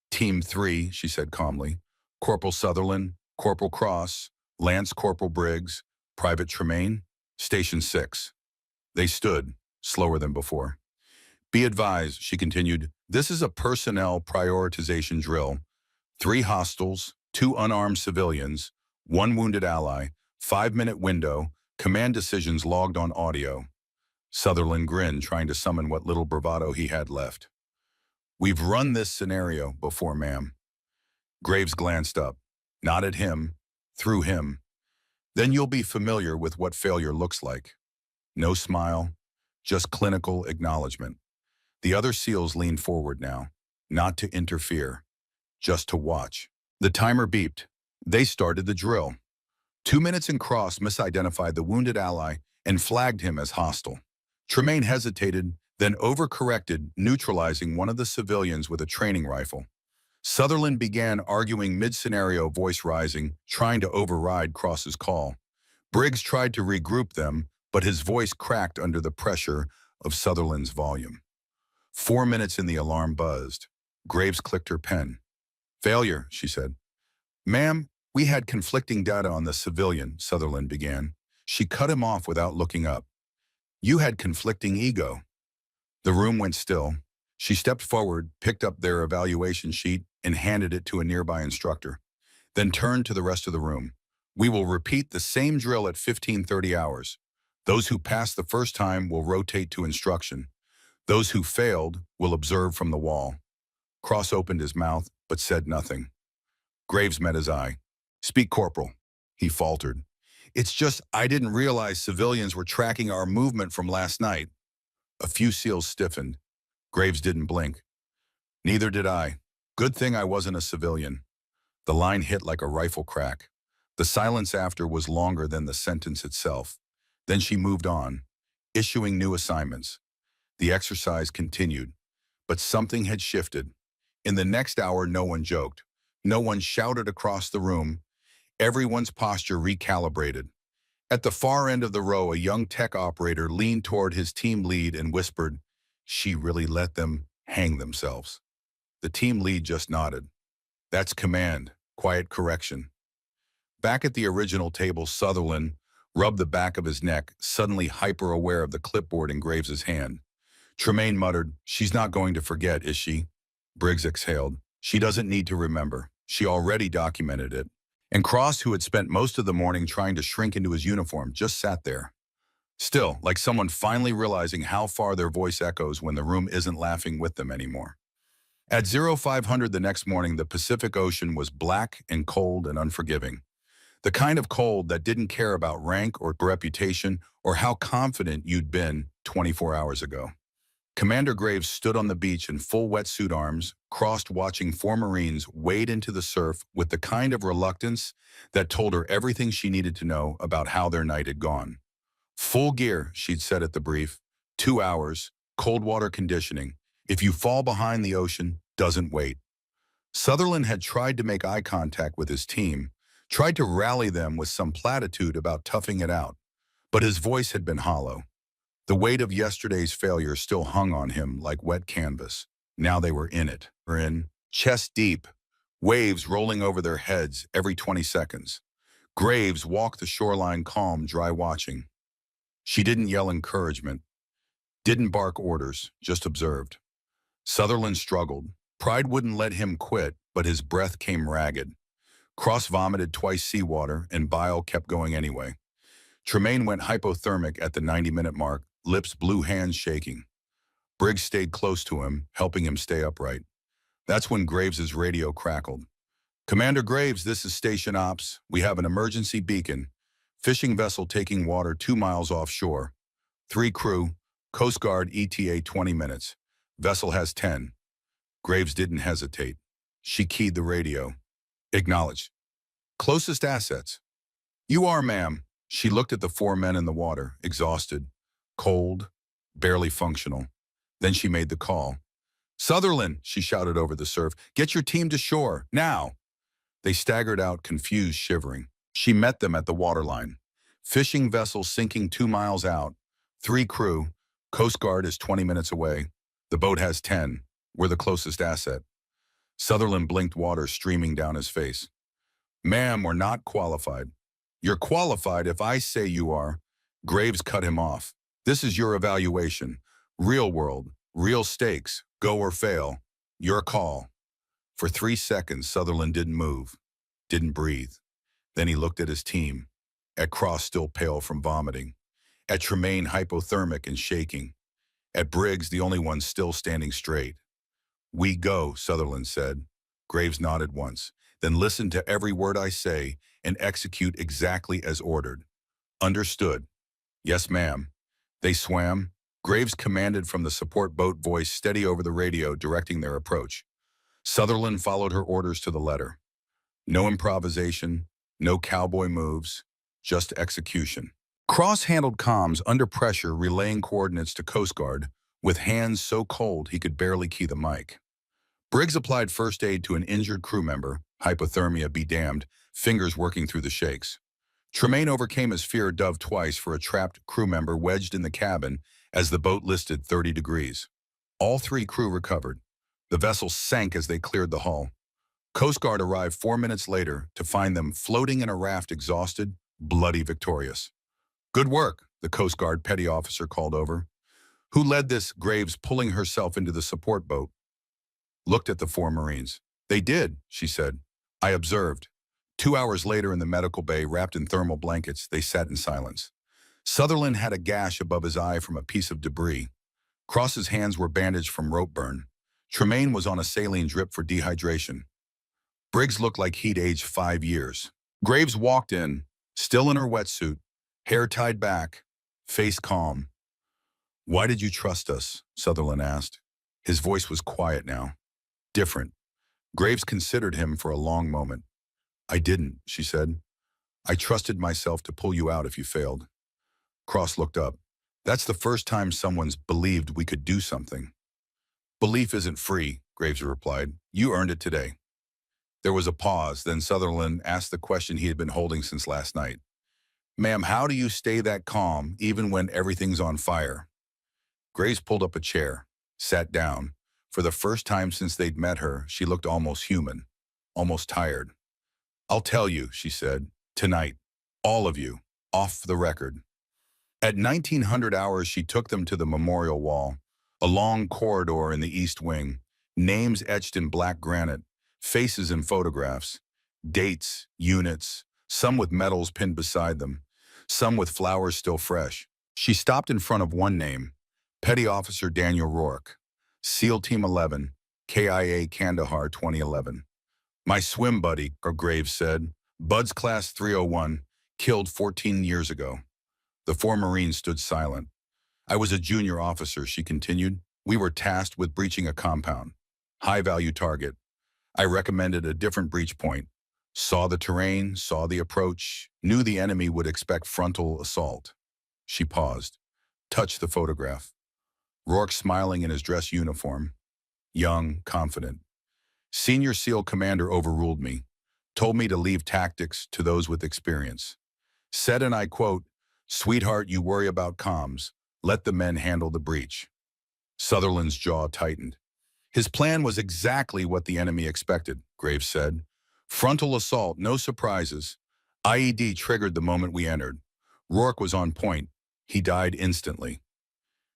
Team 3, she said calmly. Corporal Sutherland, Corporal Cross, Lance Corporal Briggs, Private Tremaine, Station 6. They stood, slower than before. Be advised, she continued, this is a personnel prioritization drill. 3 hostiles, 2 unarmed civilians, 1 wounded ally, 5-minute window, command decisions logged on audio. Sutherland grinned, trying to summon what little bravado he had left. We've run this scenario before, ma'am. Graves glanced up, not at him, through him. Then you'll be familiar with what failure looks like. No smile, just clinical acknowledgement. The other SEALs leaned forward now, not to interfere, just to watch. The timer beeped. They started the drill. 2 minutes and Cross misidentified the wounded ally and flagged him as hostile. Tremaine hesitated, then overcorrected, neutralizing one of the civilians with a training rifle. Sutherland began arguing mid-scenario, voice rising, trying to override Cross's call. Briggs tried to regroup them, but his voice cracked under the pressure of Sutherland's volume. 4 minutes in, the alarm buzzed. Graves clicked her pen. Failure, she said. Ma'am, we had conflicting data on the civilian, Sutherland began. She cut him off without looking up. You had conflicting ego. The room went still. She stepped forward, picked up their evaluation sheet, and handed it to a nearby instructor, then turned to the rest of the room. We will repeat the same drill at 15:30 hours. Those who pass the first time will rotate to instruction. Those who failed will observe from the wall. Cross opened his mouth, but said nothing. Graves met his eye. Speak, Corporal, he faltered. It's just I didn't realize civilians were tracking our movement from last night. A few SEALs stiffened. Graves didn't blink. Neither did I. Good thing I wasn't a civilian. The line hit like a rifle crack. The silence after was longer than the sentence itself. Then she moved on, issuing new assignments. The exercise continued, but something had shifted. In the next hour, no one joked. No one shouted across the room. Everyone's posture recalibrated. At the far end of the row, a young tech operator leaned toward his team lead and whispered, "She really let them hang themselves." The team lead just nodded. That's command, quiet correction. Back at the original table, Sutherland rubbed the back of his neck, suddenly hyper-aware of the clipboard in Graves's hand. Tremaine muttered, "She's not going to forget, is she?" Briggs exhaled. "She doesn't need to remember. She already documented it." And Cross, who had spent most of the morning trying to shrink into his uniform, just sat there. Still, like someone finally realizing how far their voice echoes when the room isn't laughing with them anymore. At 0500 the next morning, the Pacific Ocean was black and cold and unforgiving. The kind of cold that didn't care about rank or reputation or how confident you'd been 24 hours ago. Commander Graves stood on the beach in full wetsuit arms, crossed watching four Marines wade into the surf with the kind of reluctance that told her everything she needed to know about how their night had gone. Full gear, she'd said at the brief. 2 hours, cold water conditioning. If you fall behind, the ocean doesn't wait. Sutherland had tried to make eye contact with his team, tried to rally them with some platitude about toughing it out, but his voice had been hollow. The weight of yesterday's failure still hung on him like wet canvas. Now they were in it. Were in, chest deep, waves rolling over their heads every 20 seconds. Graves walked the shoreline calm, dry watching. She didn't yell encouragement, didn't bark orders, just observed. Sutherland struggled. Pride wouldn't let him quit, but his breath came ragged. Cross vomited twice seawater, and bile kept going anyway. Tremaine went hypothermic at the 90-minute mark, lips blue, hands shaking. Briggs stayed close to him, helping him stay upright. That's when Graves's radio crackled. "Commander Graves, this is Station Ops. We have an emergency beacon. Fishing vessel taking water 2 miles offshore. 3 crew, Coast Guard ETA 20 minutes. Vessel has 10. Graves didn't hesitate. She keyed the radio. "Acknowledged. Closest assets." "You are, ma'am." She looked at the 4 men in the water, exhausted, cold, barely functional. Then she made the call. "Sutherland," she shouted over the surf, "get your team to shore, now." They staggered out, confused, shivering. She met them at the waterline. Fishing vessel sinking 2 miles out. 3 crew. Coast Guard is 20 minutes away. The boat has 10. We're the closest asset. Sutherland blinked, water streaming down his face. "Ma'am, we're not qualified." "You're qualified if I say you are." Graves cut him off. "This is your evaluation. Real world, real stakes, go or fail. Your call." For 3 seconds, Sutherland didn't move, didn't breathe. Then he looked at his team, at Cross still pale from vomiting, at Tremaine hypothermic and shaking, at Briggs the only one still standing straight. "We go," Sutherland said. Graves nodded once. "Then listen to every word I say and execute exactly as ordered." "Understood." "Yes, ma'am." They swam. Graves commanded from the support boat, voice steady over the radio, directing their approach. Sutherland followed her orders to the letter. No improvisation, no cowboy moves, just execution. Cross handled comms under pressure, relaying coordinates to Coast Guard, with hands so cold he could barely key the mic. Briggs applied first aid to an injured crew member, hypothermia be damned, fingers working through the shakes. Tremaine overcame his fear, dove twice for a trapped crew member wedged in the cabin as the boat listed 30 degrees. All 3 crew recovered. The vessel sank as they cleared the hull. Coast Guard arrived 4 minutes later to find them floating in a raft, exhausted, bloody, victorious. "Good work," the Coast Guard petty officer called over. "Who led this?" Graves, pulling herself into the support boat, looked at the 4 Marines. "They did," she said. "I observed." 2 hours later in the medical bay, wrapped in thermal blankets, they sat in silence. Sutherland had a gash above his eye from a piece of debris. Cross's hands were bandaged from rope burn. Tremaine was on a saline drip for dehydration. Briggs looked like he'd aged 5 years. Graves walked in, still in her wetsuit, hair tied back, face calm. "Why did you trust us?" Sutherland asked. His voice was quiet now, different. Graves considered him for a long moment. "I didn't," she said. "I trusted myself to pull you out if you failed." Cross looked up. "That's the first time someone's believed we could do something." "Belief isn't free," Graves replied. "You earned it today." There was a pause, then Sutherland asked the question he had been holding since last night. "Ma'am, how do you stay that calm even when everything's on fire?" Graves pulled up a chair, sat down. For the first time since they'd met her, she looked almost human, almost tired. "I'll tell you," she said, "tonight. All of you, off the record." At 1900 hours, she took them to the memorial wall, a long corridor in the East Wing, names etched in black granite, faces in photographs, dates, units, some with medals pinned beside them, some with flowers still fresh. She stopped in front of one name, Petty Officer Daniel Rourke, SEAL Team 11, KIA Kandahar 2011. "My swim buddy," Graves said. "Bud's Class 301, killed 14 years ago." The 4 Marines stood silent. "I was a junior officer," she continued. We were tasked with breaching a compound. High-value target. I recommended a different breach point. Saw the terrain, saw the approach, knew the enemy would expect frontal assault. She paused, touched the photograph. Rourke smiling in his dress uniform. Young, confident. Senior SEAL commander overruled me, told me to leave tactics to those with experience. Said, and I quote, "Sweetheart, you worry about comms. Let the men handle the breach." Sutherland's jaw tightened. His plan was exactly what the enemy expected, Graves said. Frontal assault, no surprises. IED triggered the moment we entered. Rourke was on point. He died instantly.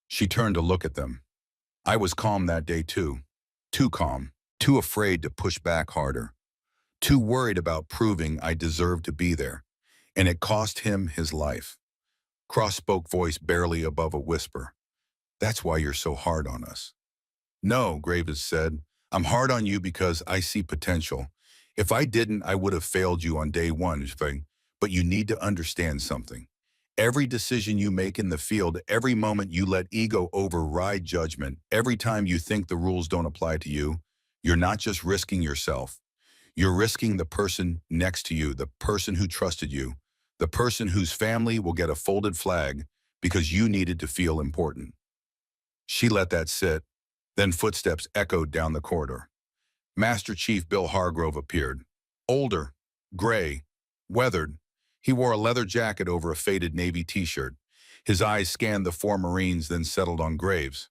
She turned to look at them. I was calm that day too. Too calm. Too afraid to push back harder. Too worried about proving I deserved to be there. And it cost him his life. Cross-spoke voice barely above a whisper. That's why you're so hard on us. No, Graves said. I'm hard on you because I see potential. If I didn't, I would have failed you on day one. But you need to understand something. Every decision you make in the field, every moment you let ego override judgment, every time you think the rules don't apply to you, you're not just risking yourself. You're risking the person next to you, the person who trusted you, the person whose family will get a folded flag because you needed to feel important. She let that sit. Then footsteps echoed down the corridor. Master Chief Bill Hargrove appeared. Older, gray, weathered. He wore a leather jacket over a faded Navy t-shirt. His eyes scanned the four Marines, then settled on Graves.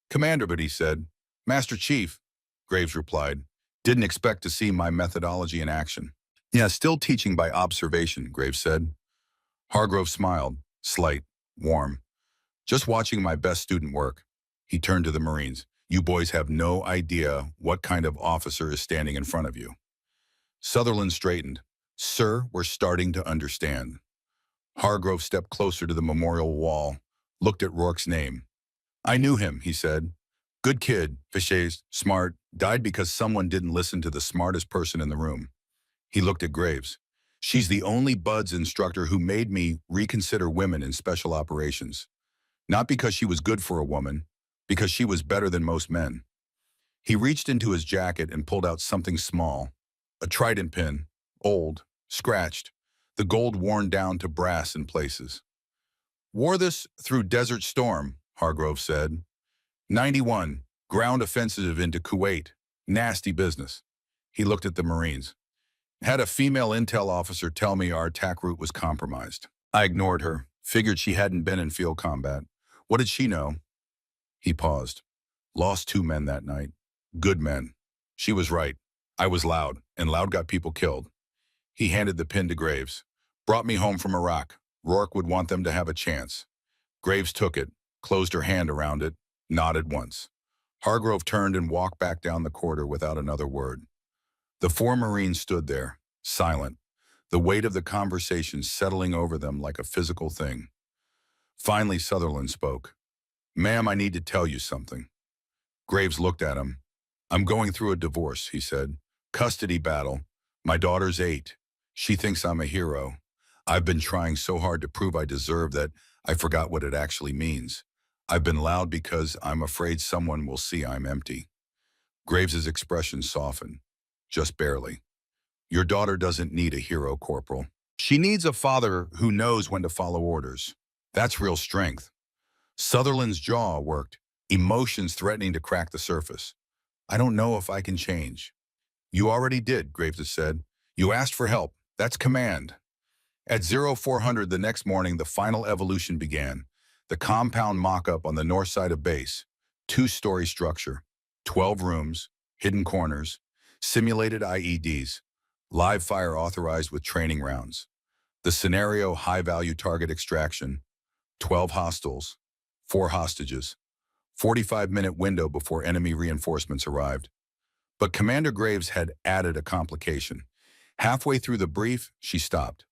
Commander, but he said. Master Chief, Graves replied. Didn't expect to see my methodology in action. Yeah, still teaching by observation, Graves said. Hargrove smiled, slight, warm. Just watching my best student work. He turned to the Marines. You boys have no idea what kind of officer is standing in front of you. Sutherland straightened. Sir, we're starting to understand. Hargrove stepped closer to the memorial wall, looked at Rourke's name. I knew him, he said. Good kid, Fichet's, smart, died because someone didn't listen to the smartest person in the room. He looked at Graves. She's the only BUDS instructor who made me reconsider women in special operations. Not because she was good for a woman, because she was better than most men. He reached into his jacket and pulled out something small, a trident pin, old, scratched, the gold worn down to brass in places. Wore this through Desert Storm, Hargrove said. 91, ground offensive into Kuwait, nasty business. He looked at the Marines. Had a female intel officer tell me our attack route was compromised. I ignored her, figured she hadn't been in field combat. What did she know? He paused. Lost 2 men that night. Good men. She was right. I was loud, and loud got people killed. He handed the pin to Graves. Brought me home from Iraq. Rourke would want them to have a chance. Graves took it, closed her hand around it, nodded once. Hargrove turned and walked back down the corridor without another word. The 4 Marines stood there, silent, the weight of the conversation settling over them like a physical thing. Finally, Sutherland spoke. Ma'am, I need to tell you something. Graves looked at him. I'm going through a divorce, he said. Custody battle. My daughter's 8. She thinks I'm a hero. I've been trying so hard to prove I deserve that I forgot what it actually means. I've been loud because I'm afraid someone will see I'm empty. Graves's expression softened, just barely. Your daughter doesn't need a hero, Corporal. She needs a father who knows when to follow orders. That's real strength. Sutherland's jaw worked, emotions threatening to crack the surface. I don't know if I can change. You already did, Graves said. You asked for help. That's command. At 0400 the next morning, the final evolution began. The compound mock-up on the north side of base. 2-story structure. 12 rooms, hidden corners, simulated IEDs, live fire authorized with training rounds. The scenario, high-value target extraction. 12 hostiles. 4 hostages, 45-minute window before enemy reinforcements arrived. But Commander Graves had added a complication. Halfway through the brief, she stopped,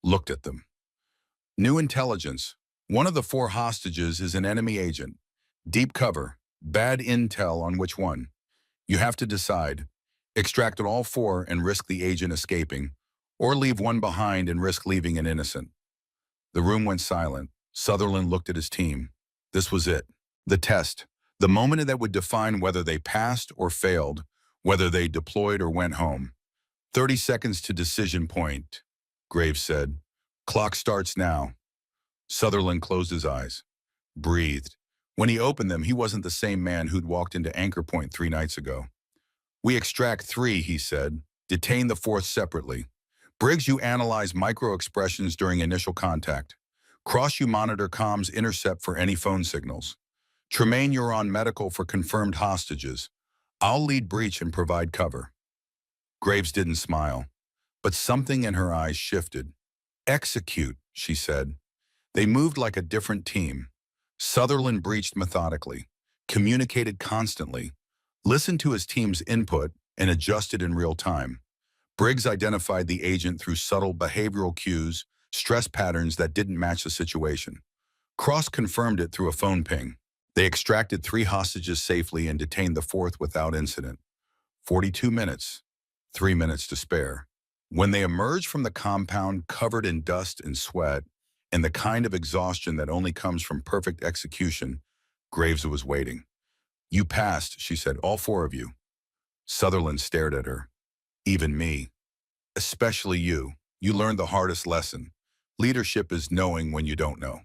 looked at them. New intelligence. One of the 4 hostages is an enemy agent. Deep cover, bad intel on which one. You have to decide. Extract all 4 and risk the agent escaping, or leave one behind and risk leaving an innocent. The room went silent. Sutherland looked at his team. This was it. The test. The moment that would define whether they passed or failed, whether they deployed or went home. 30 seconds to decision point, Graves said. Clock starts now. Sutherland closed his eyes, breathed. When he opened them, he wasn't the same man who'd walked into Anchor Point 3 nights ago. We extract 3, he said. Detain the 4th separately. Briggs, you analyze micro-expressions during initial contact. Cross, you monitor comms intercept for any phone signals. Tremaine, you're on medical for confirmed hostages. I'll lead breach and provide cover. Graves didn't smile, but something in her eyes shifted. Execute, she said. They moved like a different team. Sutherland breached methodically, communicated constantly, listened to his team's input, and adjusted in real time. Briggs identified the agent through subtle behavioral cues, stress patterns that didn't match the situation. Cross confirmed it through a phone ping. They extracted 3 hostages safely and detained the 4th without incident. 42 minutes, 3 minutes to spare. When they emerged from the compound covered in dust and sweat, and the kind of exhaustion that only comes from perfect execution, Graves was waiting. You passed, she said, all 4 of you. Sutherland stared at her. Even me. Especially you. You learned the hardest lesson. Leadership is knowing when you don't know.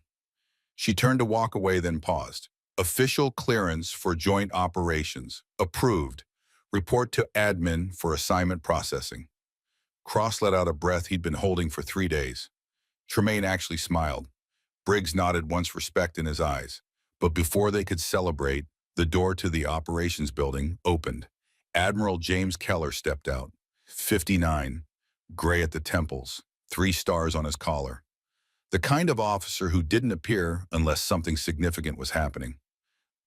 She turned to walk away, then paused. Official clearance for joint operations. Approved. Report to admin for assignment processing. Cross let out a breath he'd been holding for 3 days. Tremaine actually smiled. Briggs nodded once, respect in his eyes. But before they could celebrate, the door to the operations building opened. Admiral James Keller stepped out. 59, gray at the temples, 3 stars on his collar. The kind of officer who didn't appear unless something significant was happening.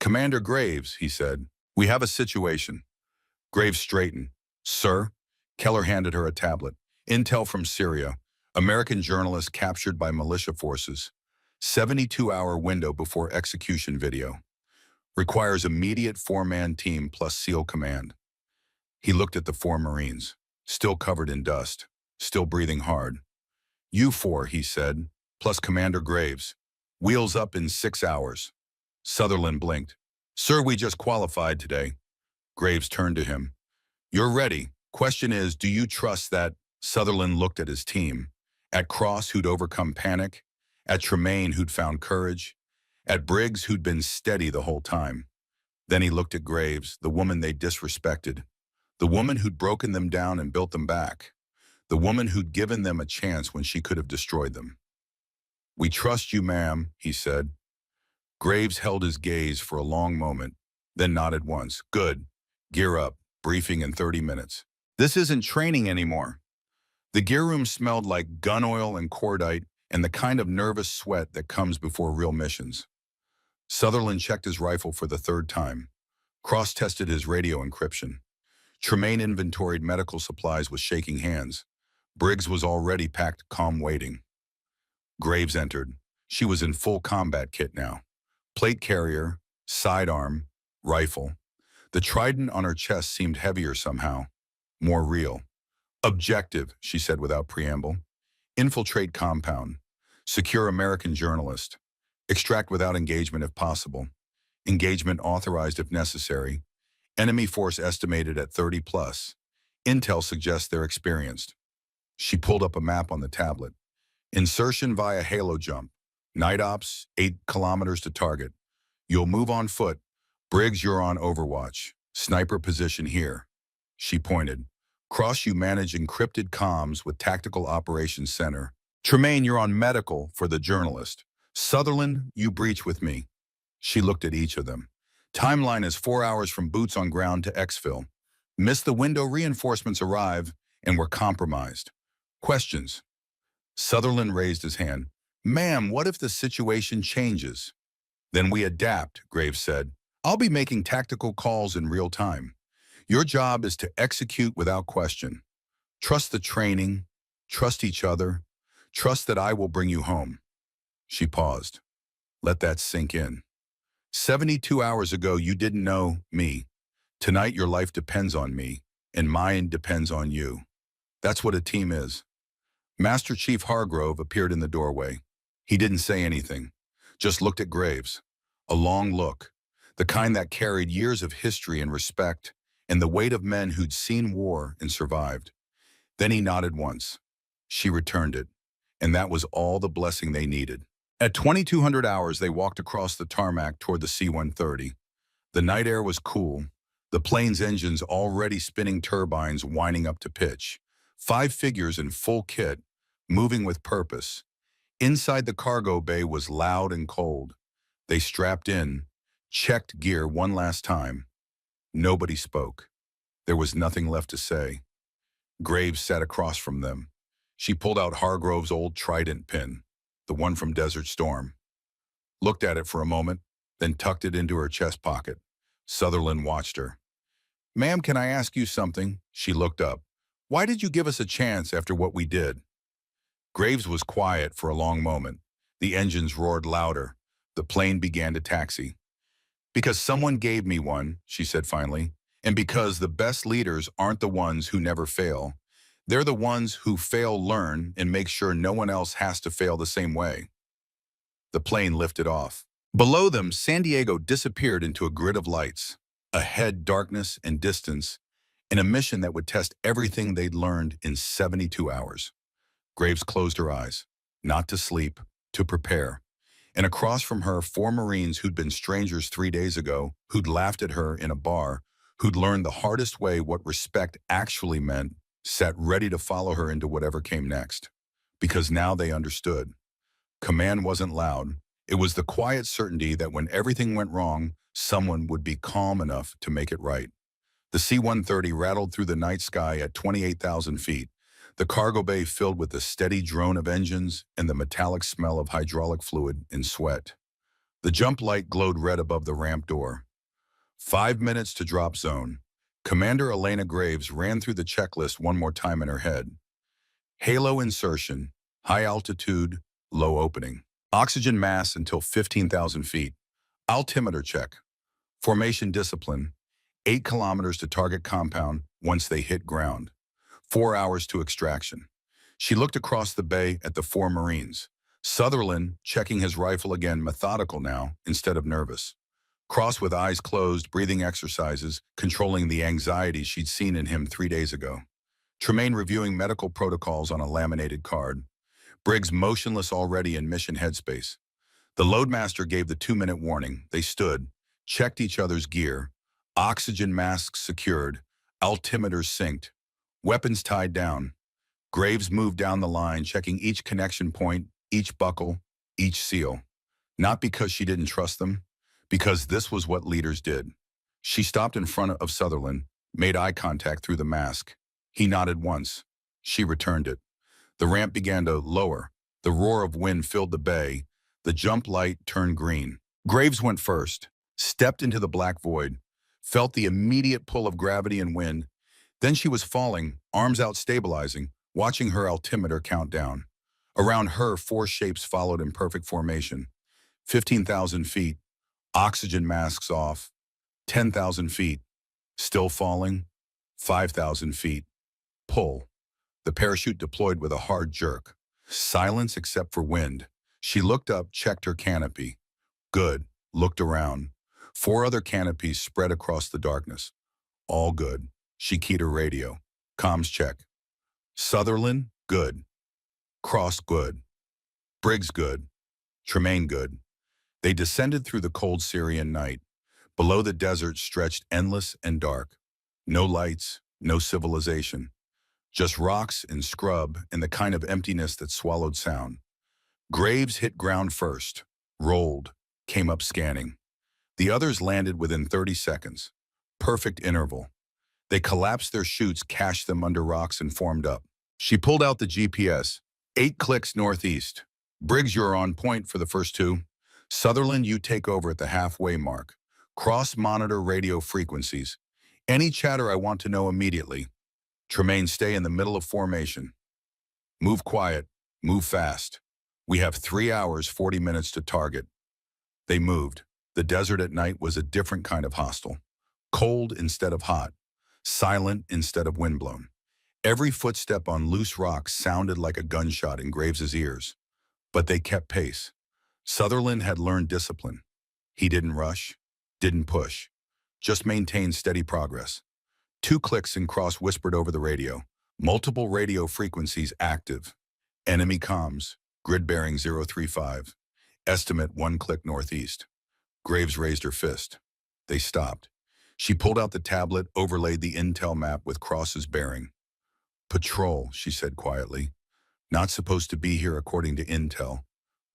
Commander Graves, he said, we have a situation. Graves straightened. Sir? Keller handed her a tablet. Intel from Syria. American journalist captured by militia forces. 72-hour window before execution video. Requires immediate 4-man team plus SEAL command. He looked at the 4 Marines, still covered in dust, still breathing hard. You 4, he said, plus Commander Graves. Wheels up in 6 hours. Sutherland blinked. Sir, we just qualified today. Graves turned to him. You're ready. Question is, do you trust that? Sutherland looked at his team. At Cross, who'd overcome panic. At Tremaine, who'd found courage. At Briggs, who'd been steady the whole time. Then he looked at Graves, the woman they disrespected. The woman who'd broken them down and built them back. The woman who'd given them a chance when she could have destroyed them. We trust you, ma'am, he said. Graves held his gaze for a long moment, then nodded once. Good. Gear up. Briefing in 30 minutes. This isn't training anymore. The gear room smelled like gun oil and cordite and the kind of nervous sweat that comes before real missions. Sutherland checked his rifle for the 3rd time. Cross-tested his radio encryption. Tremaine inventoried medical supplies with shaking hands. Briggs was already packed, calm, waiting. Graves entered. She was in full combat kit now. Plate carrier, sidearm, rifle. The trident on her chest seemed heavier somehow, more real. Objective, she said without preamble. Infiltrate compound. Secure American journalist. Extract without engagement if possible. Engagement authorized if necessary. Enemy force estimated at 30 plus. Intel suggests they're experienced. She pulled up a map on the tablet. Insertion via halo jump. Night ops, 8 kilometers to target. You'll move on foot. Briggs, you're on overwatch. Sniper position here. She pointed. Cross, you manage encrypted comms with Tactical Operations Center. Tremaine, you're on medical for the journalist. Sutherland, you breach with me. She looked at each of them. Timeline is 4 hours from boots on ground to exfil. Miss the window, reinforcements arrive, and we're compromised. Questions? Sutherland raised his hand. Ma'am, what if the situation changes? Then we adapt, Graves said. I'll be making tactical calls in real time. Your job is to execute without question. Trust the training, trust each other, trust that I will bring you home. She paused. Let that sink in. 72 hours ago, you didn't know me. Tonight, your life depends on me, and mine depends on you. That's what a team is. Master Chief Hargrove appeared in the doorway. He didn't say anything, just looked at Graves. A long look. the kind that carried years of history and respect and the weight of men who'd seen war and survived. Then he nodded once. She returned it, and that was all the blessing they needed. At 2200 hours, they walked across the tarmac toward the C-130. The night air was cool, the plane's engines already spinning turbines winding up to pitch. 5 figures in full kit, moving with purpose. Inside the cargo bay was loud and cold. They strapped in, checked gear one last time. Nobody spoke. There was nothing left to say. Graves sat across from them. She pulled out Hargrove's old trident pin, the one from Desert Storm. Looked at it for a moment, then tucked it into her chest pocket. Sutherland watched her. "Ma'am, can I ask you something?" She looked up. "Why did you give us a chance after what we did?" Graves was quiet for a long moment. The engines roared louder. The plane began to taxi. "Because someone gave me one," she said finally, "and because the best leaders aren't the ones who never fail. They're the ones who fail, learn, and make sure no one else has to fail the same way." The plane lifted off. Below them, San Diego disappeared into a grid of lights. Ahead, darkness and distance, and a mission that would test everything they'd learned in 72 hours. Graves closed her eyes, not to sleep, to prepare. And across from her, 4 Marines who'd been strangers 3 days ago, who'd laughed at her in a bar, who'd learned the hardest way what respect actually meant, sat ready to follow her into whatever came next. Because now they understood. Command wasn't loud. It was the quiet certainty that when everything went wrong, someone would be calm enough to make it right. The C-130 rattled through the night sky at 28,000 feet, the cargo bay filled with the steady drone of engines and the metallic smell of hydraulic fluid and sweat. The jump light glowed red above the ramp door. 5 minutes to drop zone. Commander Elena Graves ran through the checklist one more time in her head. Halo insertion, high altitude, low opening. Oxygen mass until 15,000 feet. Altimeter check. Formation discipline. 8 kilometers to target compound once they hit ground. 4 hours to extraction. She looked across the bay at the 4 Marines. Sutherland, checking his rifle again, methodical now, instead of nervous. Cross with eyes closed, breathing exercises, controlling the anxiety she'd seen in him 3 days ago. Tremaine reviewing medical protocols on a laminated card. Briggs motionless already in mission headspace. The loadmaster gave the 2-minute warning. They stood, checked each other's gear, oxygen masks secured, altimeters synced, weapons tied down. Graves moved down the line, checking each connection point, each buckle, each seal. Not because she didn't trust them, because this was what leaders did. She stopped in front of Sutherland, made eye contact through the mask. He nodded once. She returned it. The ramp began to lower. The roar of wind filled the bay. The jump light turned green. Graves went first, stepped into the black void, felt the immediate pull of gravity and wind. Then she was falling, arms out stabilizing, watching her altimeter count down. Around her, 4 shapes followed in perfect formation. 15,000 feet, oxygen masks off. 10,000 feet, still falling. 5,000 feet, pull. The parachute deployed with a hard jerk. Silence except for wind. She looked up, checked her canopy. Good. Looked around. 4 other canopies spread across the darkness. All good. She keyed her radio. Comms check. Sutherland, good. Cross, good. Briggs, good. Tremaine, good. They descended through the cold Syrian night. Below the desert stretched endless and dark. No lights, no civilization. Just rocks and scrub and the kind of emptiness that swallowed sound. Graves hit ground first, rolled, came up scanning. The others landed within 30 seconds. Perfect interval. They collapsed their chutes, cached them under rocks, and formed up. She pulled out the GPS. 8 clicks northeast. Briggs, you're on point for the first 2. Sutherland, you take over at the halfway mark. Cross-monitor radio frequencies. Any chatter I want to know immediately. Tremaine, stay in the middle of formation. Move quiet, move fast. We have 3 hours, 40 minutes to target. They moved. The desert at night was a different kind of hostile. Cold instead of hot. Silent instead of windblown. Every footstep on loose rocks sounded like a gunshot in Graves's ears. But they kept pace. Sutherland had learned discipline. He didn't rush. Didn't push. Just maintained steady progress. 2 clicks and Cross whispered over the radio. Multiple radio frequencies active. Enemy comms. Grid bearing 035. Estimate 1 click northeast. Graves raised her fist. They stopped. She pulled out the tablet, overlaid the intel map with Cross's bearing. Patrol, she said quietly. Not supposed to be here according to intel.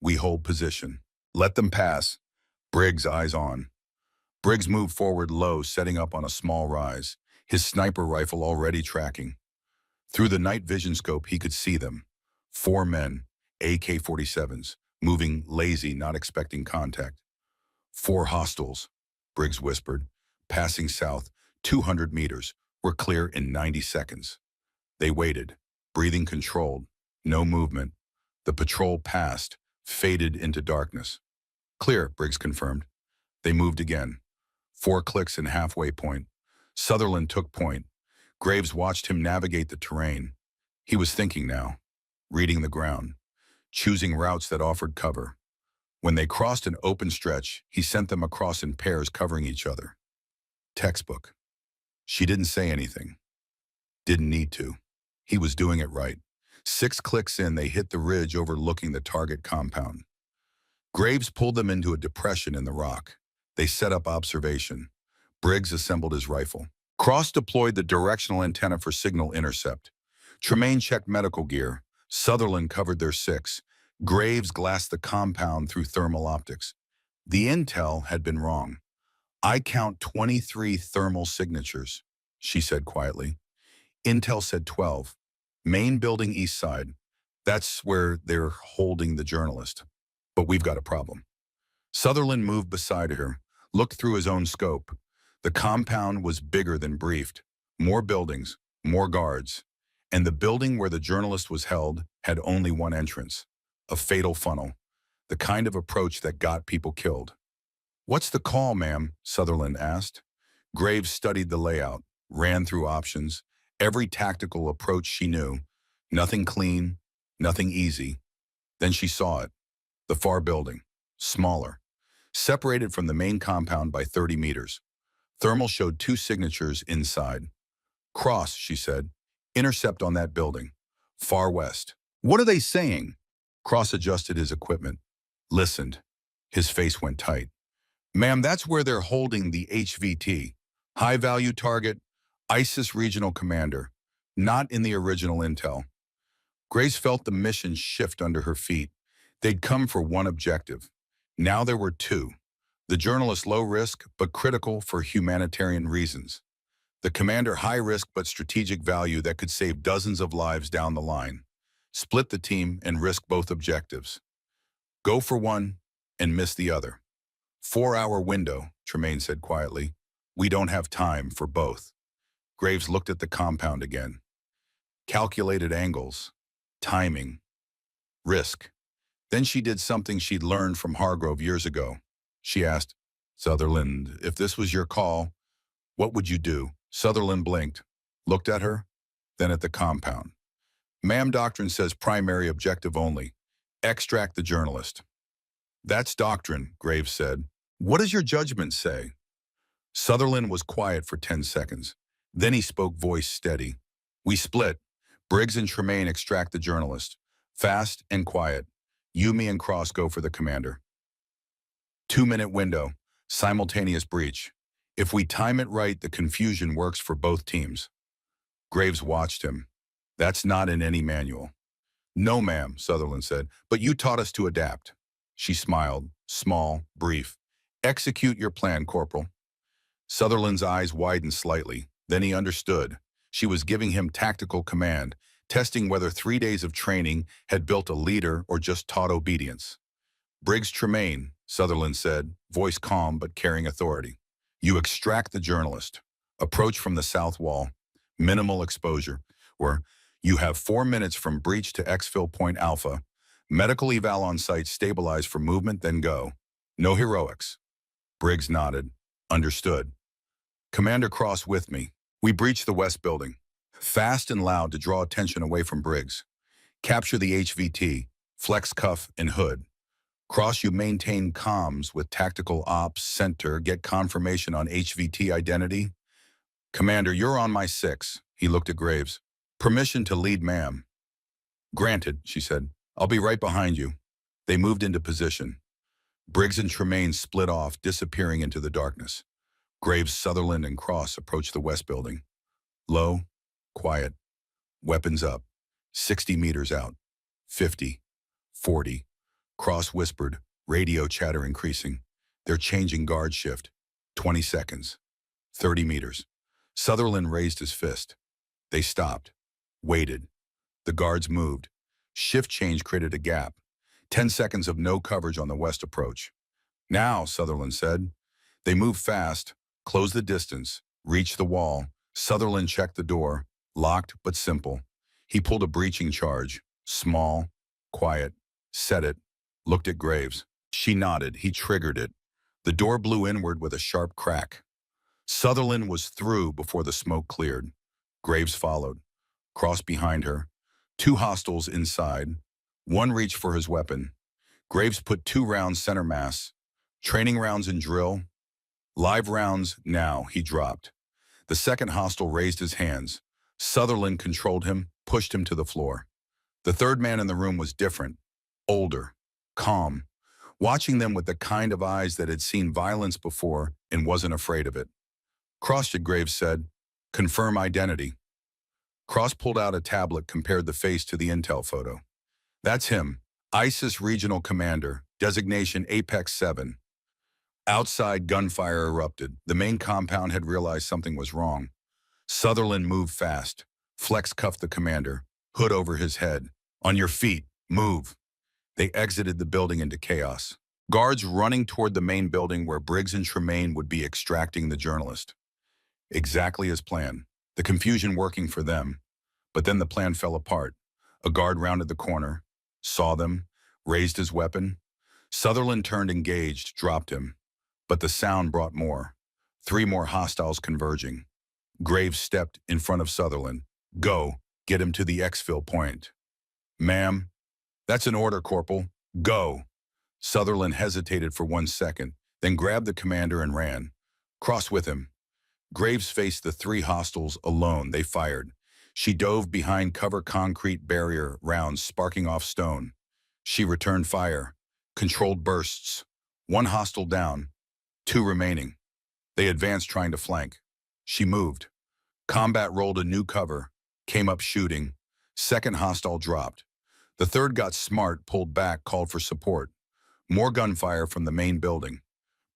We hold position. Let them pass. Briggs, eyes on. Briggs moved forward low, setting up on a small rise, his sniper rifle already tracking. Through the night vision scope, he could see them. 4 men, AK-47s, moving lazy, not expecting contact. 4 hostiles, Briggs whispered, passing south, 200 meters, were clear in 90 seconds. They waited, breathing controlled, no movement. The patrol passed, faded into darkness. Clear, Briggs confirmed. They moved again. 4 clicks and halfway point. Sutherland took point. Graves watched him navigate the terrain. He was thinking now, reading the ground, choosing routes that offered cover. When they crossed an open stretch, he sent them across in pairs covering each other. Textbook. She didn't say anything. Didn't need to. He was doing it right. 6 clicks in, they hit the ridge overlooking the target compound. Graves pulled them into a depression in the rock. They set up observation. Briggs assembled his rifle. Cross deployed the directional antenna for signal intercept. Tremaine checked medical gear. Sutherland covered their 6. Graves glassed the compound through thermal optics. The intel had been wrong. I count 23 thermal signatures, she said quietly. Intel said 12. Main building east side. That's where they're holding the journalist. But we've got a problem. Sutherland moved beside her, looked through his own scope. The compound was bigger than briefed. More buildings, more guards. And the building where the journalist was held had only one entrance. A fatal funnel. The kind of approach that got people killed. What's the call, ma'am? Sutherland asked. Graves studied the layout, ran through options. Every tactical approach she knew. Nothing clean, nothing easy. Then she saw it. The far building. Smaller. Separated from the main compound by 30 meters. Thermal showed 2 signatures inside. Cross, she said. Intercept on that building. Far west. What are they saying? Cross adjusted his equipment. Listened. His face went tight. Ma'am, that's where they're holding the HVT. High-value target, ISIS regional commander. Not in the original intel. Grace felt the mission shift under her feet. They'd come for one objective. Now there were 2. The journalist low risk, but critical for humanitarian reasons. The commander high risk, but strategic value that could save dozens of lives down the line. Split the team and risk both objectives. Go for one and miss the other. 4-hour window, Tremaine said quietly. We don't have time for both. Graves looked at the compound again. Calculated angles, timing, risk. Then she did something she'd learned from Hargrove years ago. She asked, Sutherland, if this was your call, what would you do? Sutherland blinked, looked at her, then at the compound. Ma'am, doctrine says primary objective only. Extract the journalist. That's doctrine, Graves said. What does your judgment say? Sutherland was quiet for 10 seconds. Then he spoke, voice steady. We split. Briggs and Tremaine extract the journalist. Fast and quiet. You, me, and Cross go for the commander. 2-minute window. Simultaneous breach. If we time it right, the confusion works for both teams. Graves watched him. That's not in any manual. No, ma'am, Sutherland said, but you taught us to adapt. She smiled, small, brief. Execute your plan, Corporal. Sutherland's eyes widened slightly. Then he understood. She was giving him tactical command, testing whether 3 days of training had built a leader or just taught obedience. Briggs Tremaine, Sutherland said, voice calm but carrying authority. You extract the journalist. Approach from the south wall. Minimal exposure. Or you have 4 minutes from breach to exfil point Alpha. Medical eval on site, stabilize for movement, then go. No heroics. Briggs nodded. Understood. Commander Cross with me. We breach the west building. Fast and loud to draw attention away from Briggs. Capture the HVT, flex cuff, and hood. Cross, you maintain comms with Tactical Ops Center. Get confirmation on HVT identity. Commander, you're on my 6. He looked at Graves. Permission to lead, ma'am. Granted, she said. I'll be right behind you. They moved into position. Briggs and Tremaine split off, disappearing into the darkness. Graves, Sutherland, and Cross approached the west building. Low, quiet, weapons up. 60 meters out. 50. 40. Cross whispered, radio chatter increasing. They're changing guard shift. 20 seconds. 30 meters. Sutherland raised his fist. They stopped. Waited. The guards moved. Shift change created a gap. 10 seconds of no coverage on the west approach. Now, Sutherland said. They moved fast, closed the distance, reached the wall. Sutherland checked the door, locked but simple. He pulled a breaching charge, small, quiet, set it, looked at Graves. She nodded. He triggered it. The door blew inward with a sharp crack. Sutherland was through before the smoke cleared. Graves followed. Cross behind her. 2 hostiles inside. One reached for his weapon. Graves put 2 rounds center mass. Training rounds in drill. Live rounds now, he dropped. The second hostile raised his hands. Sutherland controlled him, pushed him to the floor. The third man in the room was different. Older. Calm. Watching them with the kind of eyes that had seen violence before and wasn't afraid of it. Cross, Graves said, confirm identity. Cross pulled out a tablet, compared the face to the intel photo. That's him, ISIS Regional Commander, designation Apex 7. Outside, gunfire erupted. The main compound had realized something was wrong. Sutherland moved fast. Flex cuffed the commander, hood over his head. On your feet, move. They exited the building into chaos. Guards running toward the main building where Briggs and Tremaine would be extracting the journalist. Exactly as planned. The confusion working for them. But then the plan fell apart. A guard rounded the corner, saw them, raised his weapon. Sutherland turned, engaged, dropped him. But the sound brought more. 3 more hostiles converging. Graves stepped in front of Sutherland. Go, get him to the exfil point. Ma'am, that's an order, Corporal. Go. Sutherland hesitated for 1 second, then grabbed the commander and ran. Cross with him. Graves faced the 3 hostiles alone. They fired. She dove behind cover concrete barrier, rounds sparking off stone. She returned fire. Controlled bursts. 1 hostile down. 2 remaining. They advanced, trying to flank. She moved. Combat rolled a new cover. Came up shooting. Second hostile dropped. The third got smart, pulled back, called for support. More gunfire from the main building.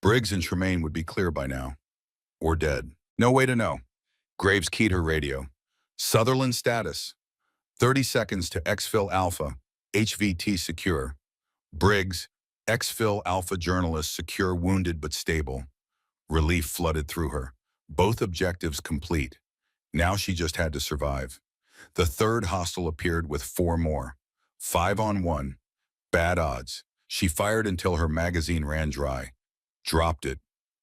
Briggs and Tremaine would be clear by now. Or dead. No way to know. Graves keyed her radio. Sutherland status. 30 seconds to exfil Alpha. HVT secure. Briggs, exfil Alpha journalist secure, wounded but stable. Relief flooded through her. Both objectives complete. Now she just had to survive. The third hostile appeared with 4 more. 5 on 1. Bad odds. She fired until her magazine ran dry. Dropped it.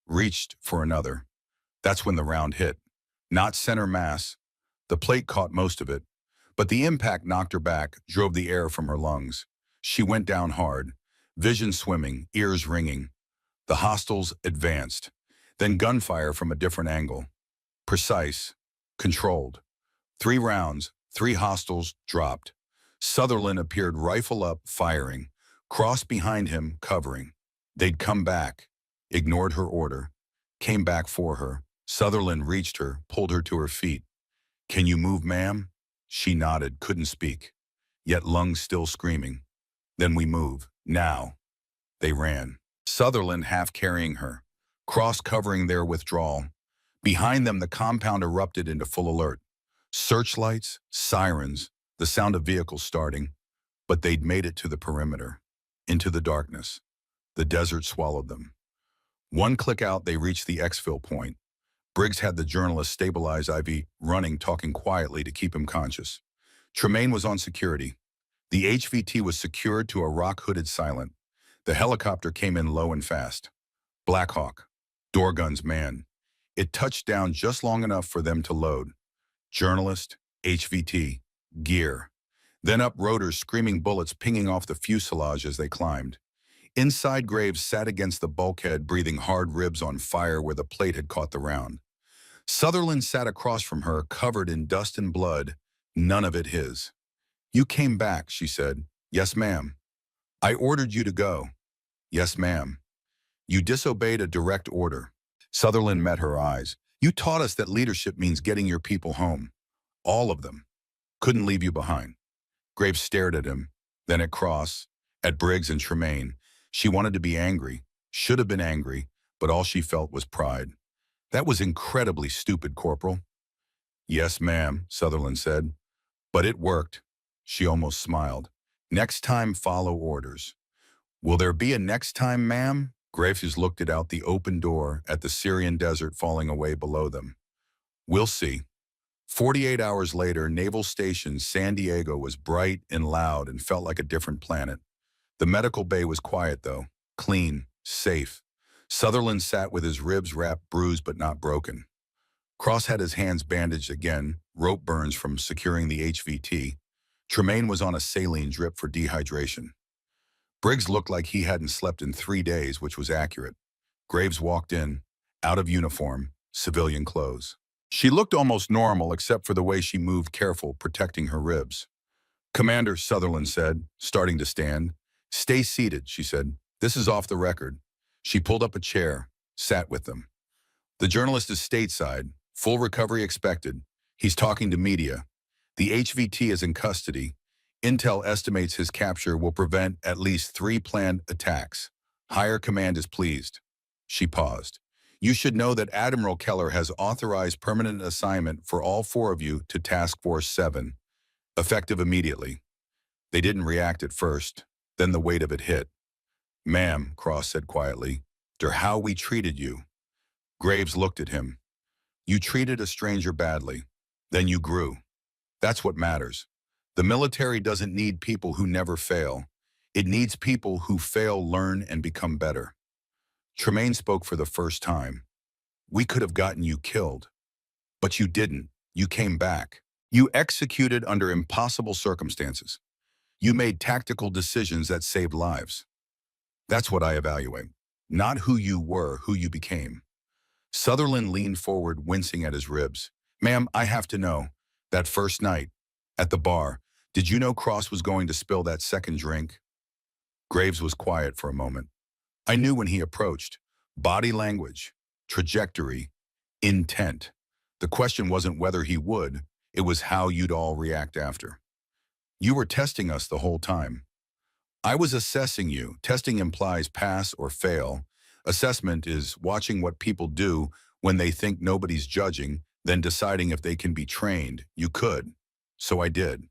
Reached for another. That's when the round hit. Not center mass. The plate caught most of it. But the impact knocked her back, drove the air from her lungs. She went down hard. Vision swimming, ears ringing. The hostiles advanced. Then gunfire from a different angle. Precise. Controlled. 3 rounds. 3 hostiles dropped. Sutherland appeared, rifle up, firing. Cross behind him, covering. They'd come back. Ignored her order. Came back for her. Sutherland reached her, pulled her to her feet. Can you move, ma'am? She nodded, couldn't speak. Yet lungs still screaming. Then we move. Now. They ran. Sutherland half carrying her. Cross covering their withdrawal. Behind them, the compound erupted into full alert. Searchlights, sirens, the sound of vehicles starting. But they'd made it to the perimeter. Into the darkness. The desert swallowed them. 1 click out, they reached the exfil point. Briggs had the journalist stabilize IV, running, talking quietly to keep him conscious. Tremaine was on security. The HVT was secured to a rock-hooded silent. The helicopter came in low and fast. Black Hawk. Door guns manned. It touched down just long enough for them to load. Journalist, HVT, gear. Then up rotors, screaming bullets pinging off the fuselage as they climbed. Inside, Graves sat against the bulkhead, breathing hard, ribs on fire where the plate had caught the round. Sutherland sat across from her, covered in dust and blood, none of it his. "You came back," she said. "Yes, ma'am." "I ordered you to go." "Yes, ma'am." "You disobeyed a direct order." Sutherland met her eyes. "You taught us that leadership means getting your people home. All of them. Couldn't leave you behind." Graves stared at him, then at Cross, at Briggs and Tremaine. She wanted to be angry, should have been angry, but all she felt was pride. "That was incredibly stupid, Corporal." "Yes, ma'am," Sutherland said. "But it worked." She almost smiled. "Next time, follow orders." "Will there be a next time, ma'am?" Graves looked out the open door at the Syrian desert falling away below them. "We'll see." 48 hours later, Naval Station San Diego was bright and loud and felt like a different planet. The medical bay was quiet, though. Clean, safe. Sutherland sat with his ribs wrapped, bruised but not broken. Cross had his hands bandaged again, rope burns from securing the HVT. Tremaine was on a saline drip for dehydration. Briggs looked like he hadn't slept in 3 days, which was accurate. Graves walked in, out of uniform, civilian clothes. She looked almost normal except for the way she moved, careful, protecting her ribs. "Commander," Sutherland said, starting to stand. "Stay seated," she said. "This is off the record." She pulled up a chair, sat with them. "The journalist is stateside. Full recovery expected. He's talking to media. The HVT is in custody. Intel estimates his capture will prevent at least 3 planned attacks. Higher command is pleased." She paused. "You should know that Admiral Keller has authorized permanent assignment for all 4 of you to Task Force 7, effective immediately." They didn't react at first. Then the weight of it hit. "Ma'am," Cross said quietly, "after how we treated you." Graves looked at him. "You treated a stranger badly. Then you grew. That's what matters. The military doesn't need people who never fail. It needs people who fail, learn, and become better." Tremaine spoke for the first time. "We could have gotten you killed. But you didn't. You came back. You executed under impossible circumstances. You made tactical decisions that saved lives. That's what I evaluate. Not who you were, who you became." Sutherland leaned forward, wincing at his ribs. "Ma'am, I have to know. That first night, at the bar, did you know Cross was going to spill that second drink?" Graves was quiet for a moment. "I knew when he approached. Body language, trajectory, intent. The question wasn't whether he would, it was how you'd all react after. You were testing us the whole time." "I was assessing you. Testing implies pass or fail. Assessment is watching what people do when they think nobody's judging, then deciding if they can be trained. You could. So I did."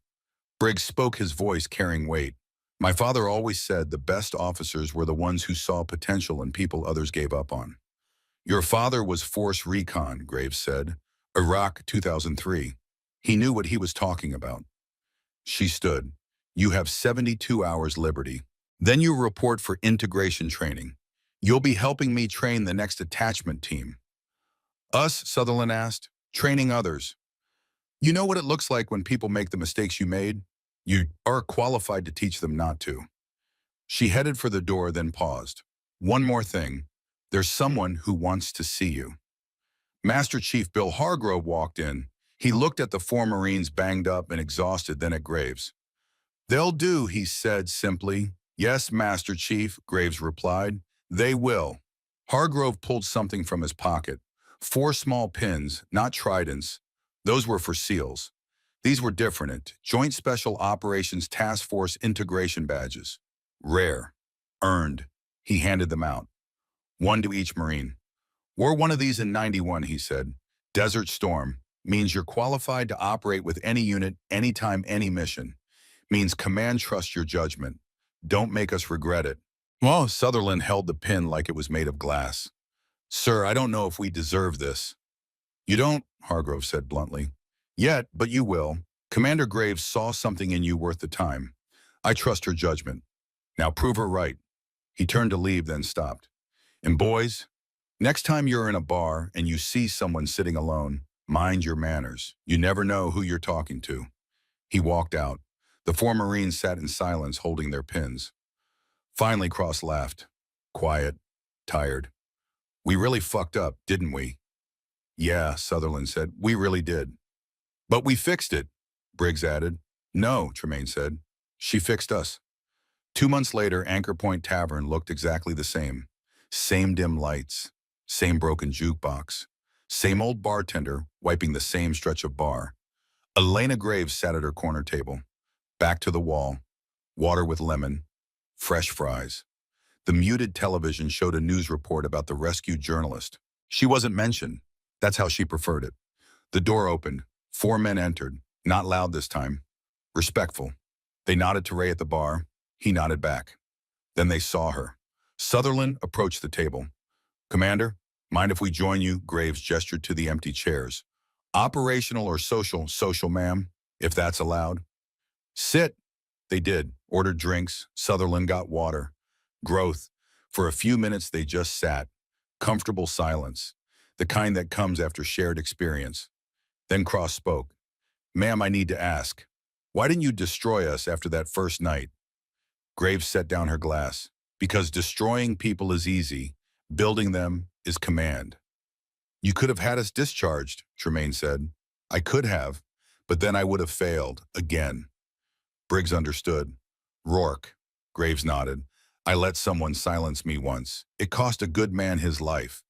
Briggs spoke, his voice carrying weight. "My father always said the best officers were the ones who saw potential in people others gave up on." "Your father was Force Recon," Graves said. "Iraq 2003. He knew what he was talking about." She stood. "You have 72 hours liberty. Then you report for integration training. You'll be helping me train the next attachment team." "Us?" Sutherland asked. "Training others. You know what it looks like when people make the mistakes you made? You are qualified to teach them not to." She headed for the door, then paused. "One more thing. There's someone who wants to see you." Master Chief Bill Hargrove walked in. He looked at the 4 Marines, banged up and exhausted, then at Graves. "They'll do," he said simply. "Yes, Master Chief," Graves replied. "They will." Hargrove pulled something from his pocket. 4 small pins, not tridents. Those were for SEALs. These were different. Joint Special Operations Task Force Integration Badges. Rare. Earned. He handed them out. 1 to each Marine. "Wore one of these in '91, he said. Desert Storm. Means you're qualified to operate with any unit, anytime, any mission. Means command trusts your judgment. Don't make us regret it." Well, Sutherland held the pin like it was made of glass. "Sir, I don't know if we deserve this." "You don't," Hargrove said bluntly. "Yet, but you will. Commander Graves saw something in you worth the time. I trust her judgment. Now prove her right." He turned to leave, then stopped. "And boys, next time you're in a bar and you see someone sitting alone, mind your manners. You never know who you're talking to." He walked out. The 4 Marines sat in silence, holding their pins. Finally, Cross laughed. Quiet, tired. We really fucked up, didn't we? Yeah, Sutherland said. We really did. But we fixed it, Briggs added. No, Tremaine said. She fixed us. 2 months later, Anchor Point Tavern looked exactly the same. Same dim lights, same broken jukebox, same old bartender wiping the same stretch of bar. Elena Graves sat at her corner table, back to the wall, water with lemon, fresh fries. The muted television showed a news report about the rescued journalist. She wasn't mentioned. That's how she preferred it. The door opened. 4 men entered, not loud this time. Respectful. They nodded to Ray at the bar. He nodded back. Then they saw her. Sutherland approached the table. Commander, mind if we join you? Graves gestured to the empty chairs. Operational or social? Social, ma'am, if that's allowed. Sit. They did. Ordered drinks. Sutherland got water. Growth. For a few minutes they just sat. Comfortable silence. The kind that comes after shared experience. Then Cross spoke. Ma'am, I need to ask. Why didn't you destroy us after that first night? Graves set down her glass. Because destroying people is easy. Building them is command. You could have had us discharged, Tremaine said. I could have, but then I would have failed, again. Briggs understood. Rourke. Graves nodded. I let someone silence me once. It cost a good man his life.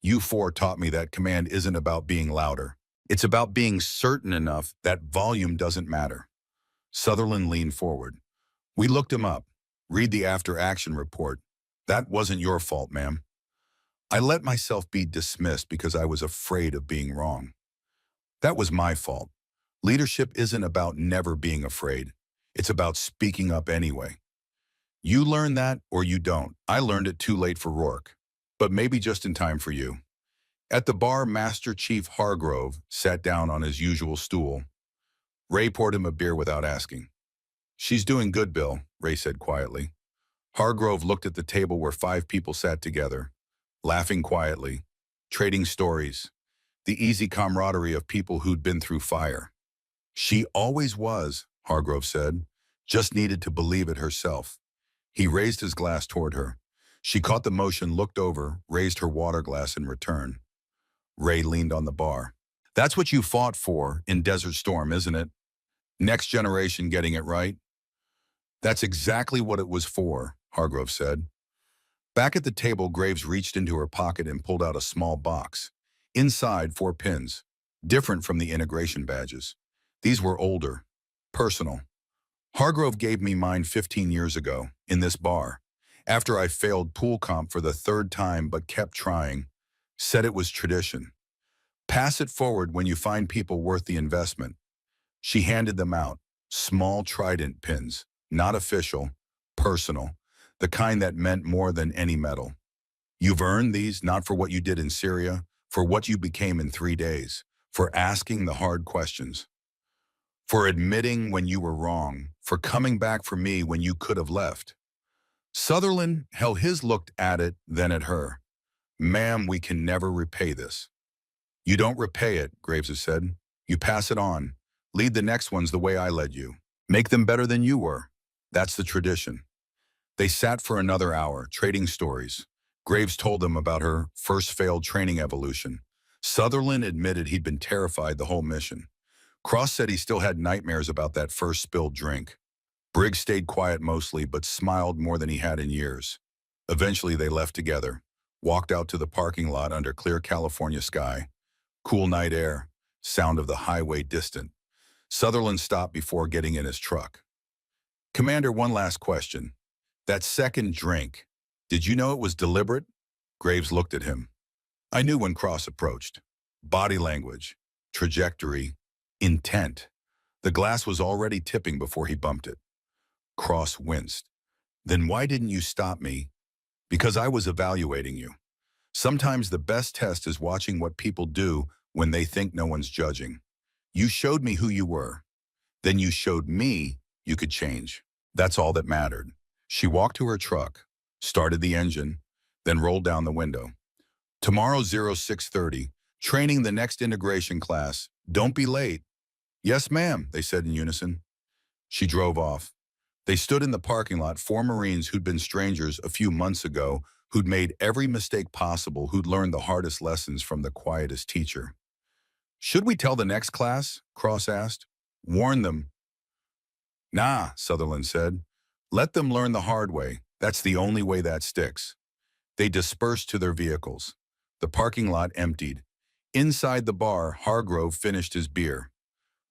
You four taught me that command isn't about being louder. It's about being certain enough that volume doesn't matter. Sutherland leaned forward. We looked him up. Read the after-action report. That wasn't your fault, ma'am. I let myself be dismissed because I was afraid of being wrong. That was my fault. Leadership isn't about never being afraid. It's about speaking up anyway. You learn that or you don't. I learned it too late for Rourke, but maybe just in time for you. At the bar, Master Chief Hargrove sat down on his usual stool. Ray poured him a beer without asking. She's doing good, Bill, Ray said quietly. Hargrove looked at the table where 5 people sat together, laughing quietly, trading stories, the easy camaraderie of people who'd been through fire. She always was, Hargrove said, just needed to believe it herself. He raised his glass toward her. She caught the motion, looked over, raised her water glass in return. Ray leaned on the bar. That's what you fought for in Desert Storm, isn't it? Next generation getting it right? That's exactly what it was for, Hargrove said. Back at the table, Graves reached into her pocket and pulled out a small box. Inside, 4 pins, different from the integration badges. These were older, personal. Hargrove gave me mine 15 years ago, in this bar, after I failed pool comp for the 3rd time but kept trying. Said it was tradition. Pass it forward when you find people worth the investment. She handed them out, small trident pins, not official, personal, the kind that meant more than any medal. You've earned these not for what you did in Syria, for what you became in 3 days, for asking the hard questions, for admitting when you were wrong, for coming back for me when you could have left. Sutherland held his looked at it, then at her. Ma'am, we can never repay this. You don't repay it, Graves said. You pass it on. Lead the next ones the way I led you. Make them better than you were. That's the tradition. They sat for another hour, trading stories. Graves told them about her first failed training evolution. Sutherland admitted he'd been terrified the whole mission. Cross said he still had nightmares about that first spilled drink. Briggs stayed quiet mostly, but smiled more than he had in years. Eventually they left together, walked out to the parking lot under clear California sky. Cool night air, sound of the highway distant. Sutherland stopped before getting in his truck. Commander, one last question. That second drink, did you know it was deliberate? Graves looked at him. I knew when Cross approached. Body language, trajectory, intent. The glass was already tipping before he bumped it. Cross winced. Then why didn't you stop me? Because I was evaluating you. Sometimes the best test is watching what people do when they think no one's judging. You showed me who you were. Then you showed me you could change. That's all that mattered. She walked to her truck, started the engine, then rolled down the window. Tomorrow 0630, training the next integration class. Don't be late. Yes, ma'am, they said in unison. She drove off. They stood in the parking lot, four Marines who'd been strangers a few months ago, who'd made every mistake possible, who'd learned the hardest lessons from the quietest teacher. Should we tell the next class? Cross asked. Warn them. Nah, Sutherland said. Let them learn the hard way. That's the only way that sticks. They dispersed to their vehicles. The parking lot emptied. Inside the bar, Hargrove finished his beer.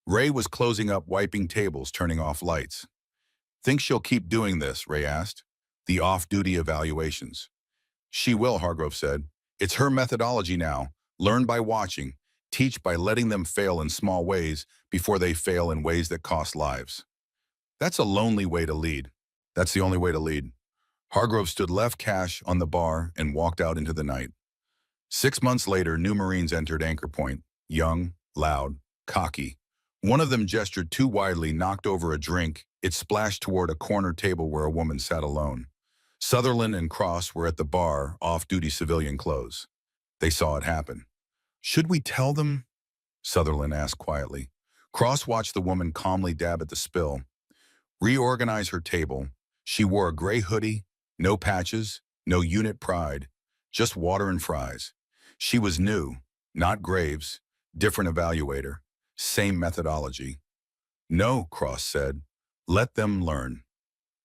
Ray was closing up, wiping tables, turning off lights. Think she'll keep doing this? Ray asked. The off-duty evaluations. She will, Hargrove said. It's her methodology now. Learn by watching. Teach by letting them fail in small ways before they fail in ways that cost lives. That's a lonely way to lead. That's the only way to lead. Hargrove stood left cash on the bar and walked out into the night. 6 months later, new Marines entered Anchor Point. Young, loud, cocky. One of them gestured too widely, knocked over a drink. It splashed toward a corner table where a woman sat alone. Sutherland and Cross were at the bar, off-duty civilian clothes. They saw it happen. Should we tell them? Sutherland asked quietly. Cross watched the woman calmly dab at the spill. Reorganize her table. She wore a gray hoodie, no patches, no unit pride, just water and fries. She was new, not Graves, different evaluator, same methodology. No, Cross said. Let them learn.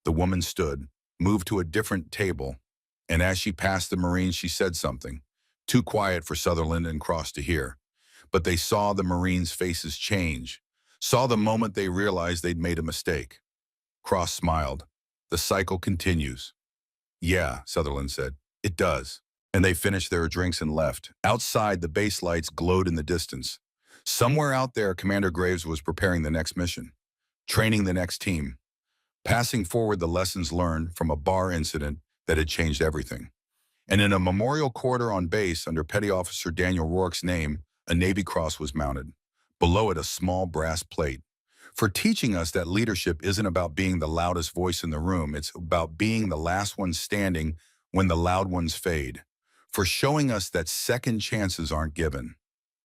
The woman stood, moved to a different table, and as she passed the Marines, she said something, too quiet for Sutherland and Cross to hear. But they saw the Marines' faces change, saw the moment they realized they'd made a mistake. Cross smiled. The cycle continues. Yeah, Sutherland said. It does. And they finished their drinks and left. Outside, the base lights glowed in the distance. Somewhere out there, Commander Graves was preparing the next mission, training the next team, passing forward the lessons learned from a bar incident that had changed everything. And in a memorial corridor on base, under Petty Officer Daniel Rourke's name, a Navy Cross was mounted. Below it, a small brass plate. For teaching us that leadership isn't about being the loudest voice in the room, it's about being the last one standing when the loud ones fade. For showing us that second chances aren't given,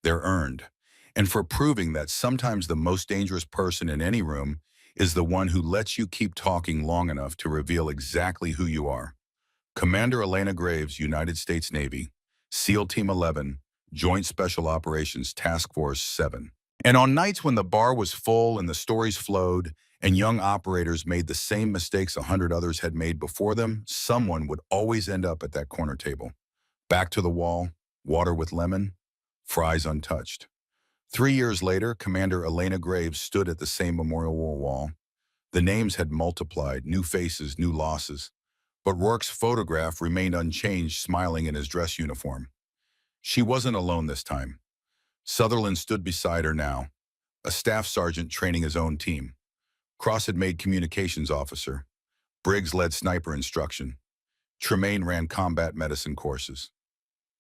they're earned. And for proving that sometimes the most dangerous person in any room is the one who lets you keep talking long enough to reveal exactly who you are. Commander Elena Graves, United States Navy, SEAL Team 11, Joint Special Operations Task Force 7. And on nights when the bar was full and the stories flowed and young operators made the same mistakes 100 others had made before them, someone would always end up at that corner table. Back to the wall, water with lemon, fries untouched. 3 years later, Commander Elena Graves stood at the same memorial wall. The names had multiplied, new faces, new losses. But Rourke's photograph remained unchanged, smiling in his dress uniform. She wasn't alone this time. Sutherland stood beside her now, a staff sergeant training his own team. Cross had made communications officer. Briggs led sniper instruction. Tremaine ran combat medicine courses.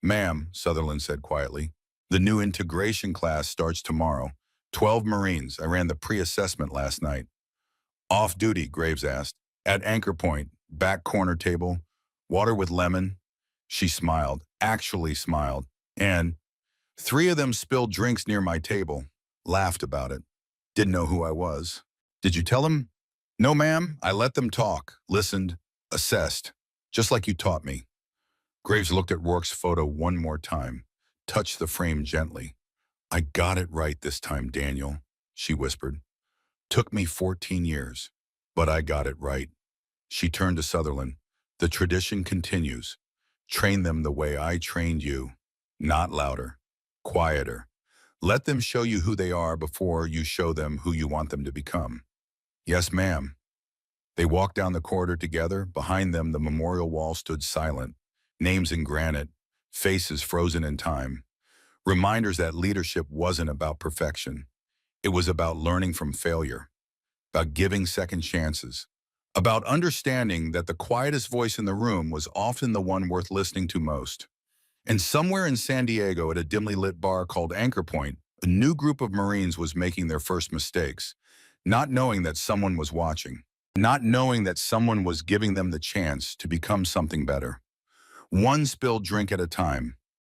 Ma'am, Sutherland said quietly, the new integration class starts tomorrow. 12 Marines. I ran the pre-assessment last night. Off duty, Graves asked. At Anchor Point, back corner table, water with lemon. She smiled, actually smiled, and 3 of them spilled drinks near my table, laughed about it. Didn't know who I was. Did you tell them? No, ma'am. I let them talk, listened, assessed, just like you taught me. Graves looked at Rourke's photo one more time, touched the frame gently. I got it right this time, Daniel, she whispered. Took me 14 years, but I got it right. She turned to Sutherland. The tradition continues. Train them the way I trained you, not louder. Quieter. Let them show you who they are before you show them who you want them to become. Yes, ma'am. They walked down the corridor together. Behind them, the memorial wall stood silent. Names in granite, faces frozen in time. Reminders that leadership wasn't about perfection. It was about learning from failure, about giving second chances, about understanding that the quietest voice in the room was often the one worth listening to most. And somewhere in San Diego, at a dimly lit bar called Anchor Point, a new group of Marines was making their first mistakes, not knowing that someone was watching, not knowing that someone was giving them the chance to become something better. One spilled drink at a time,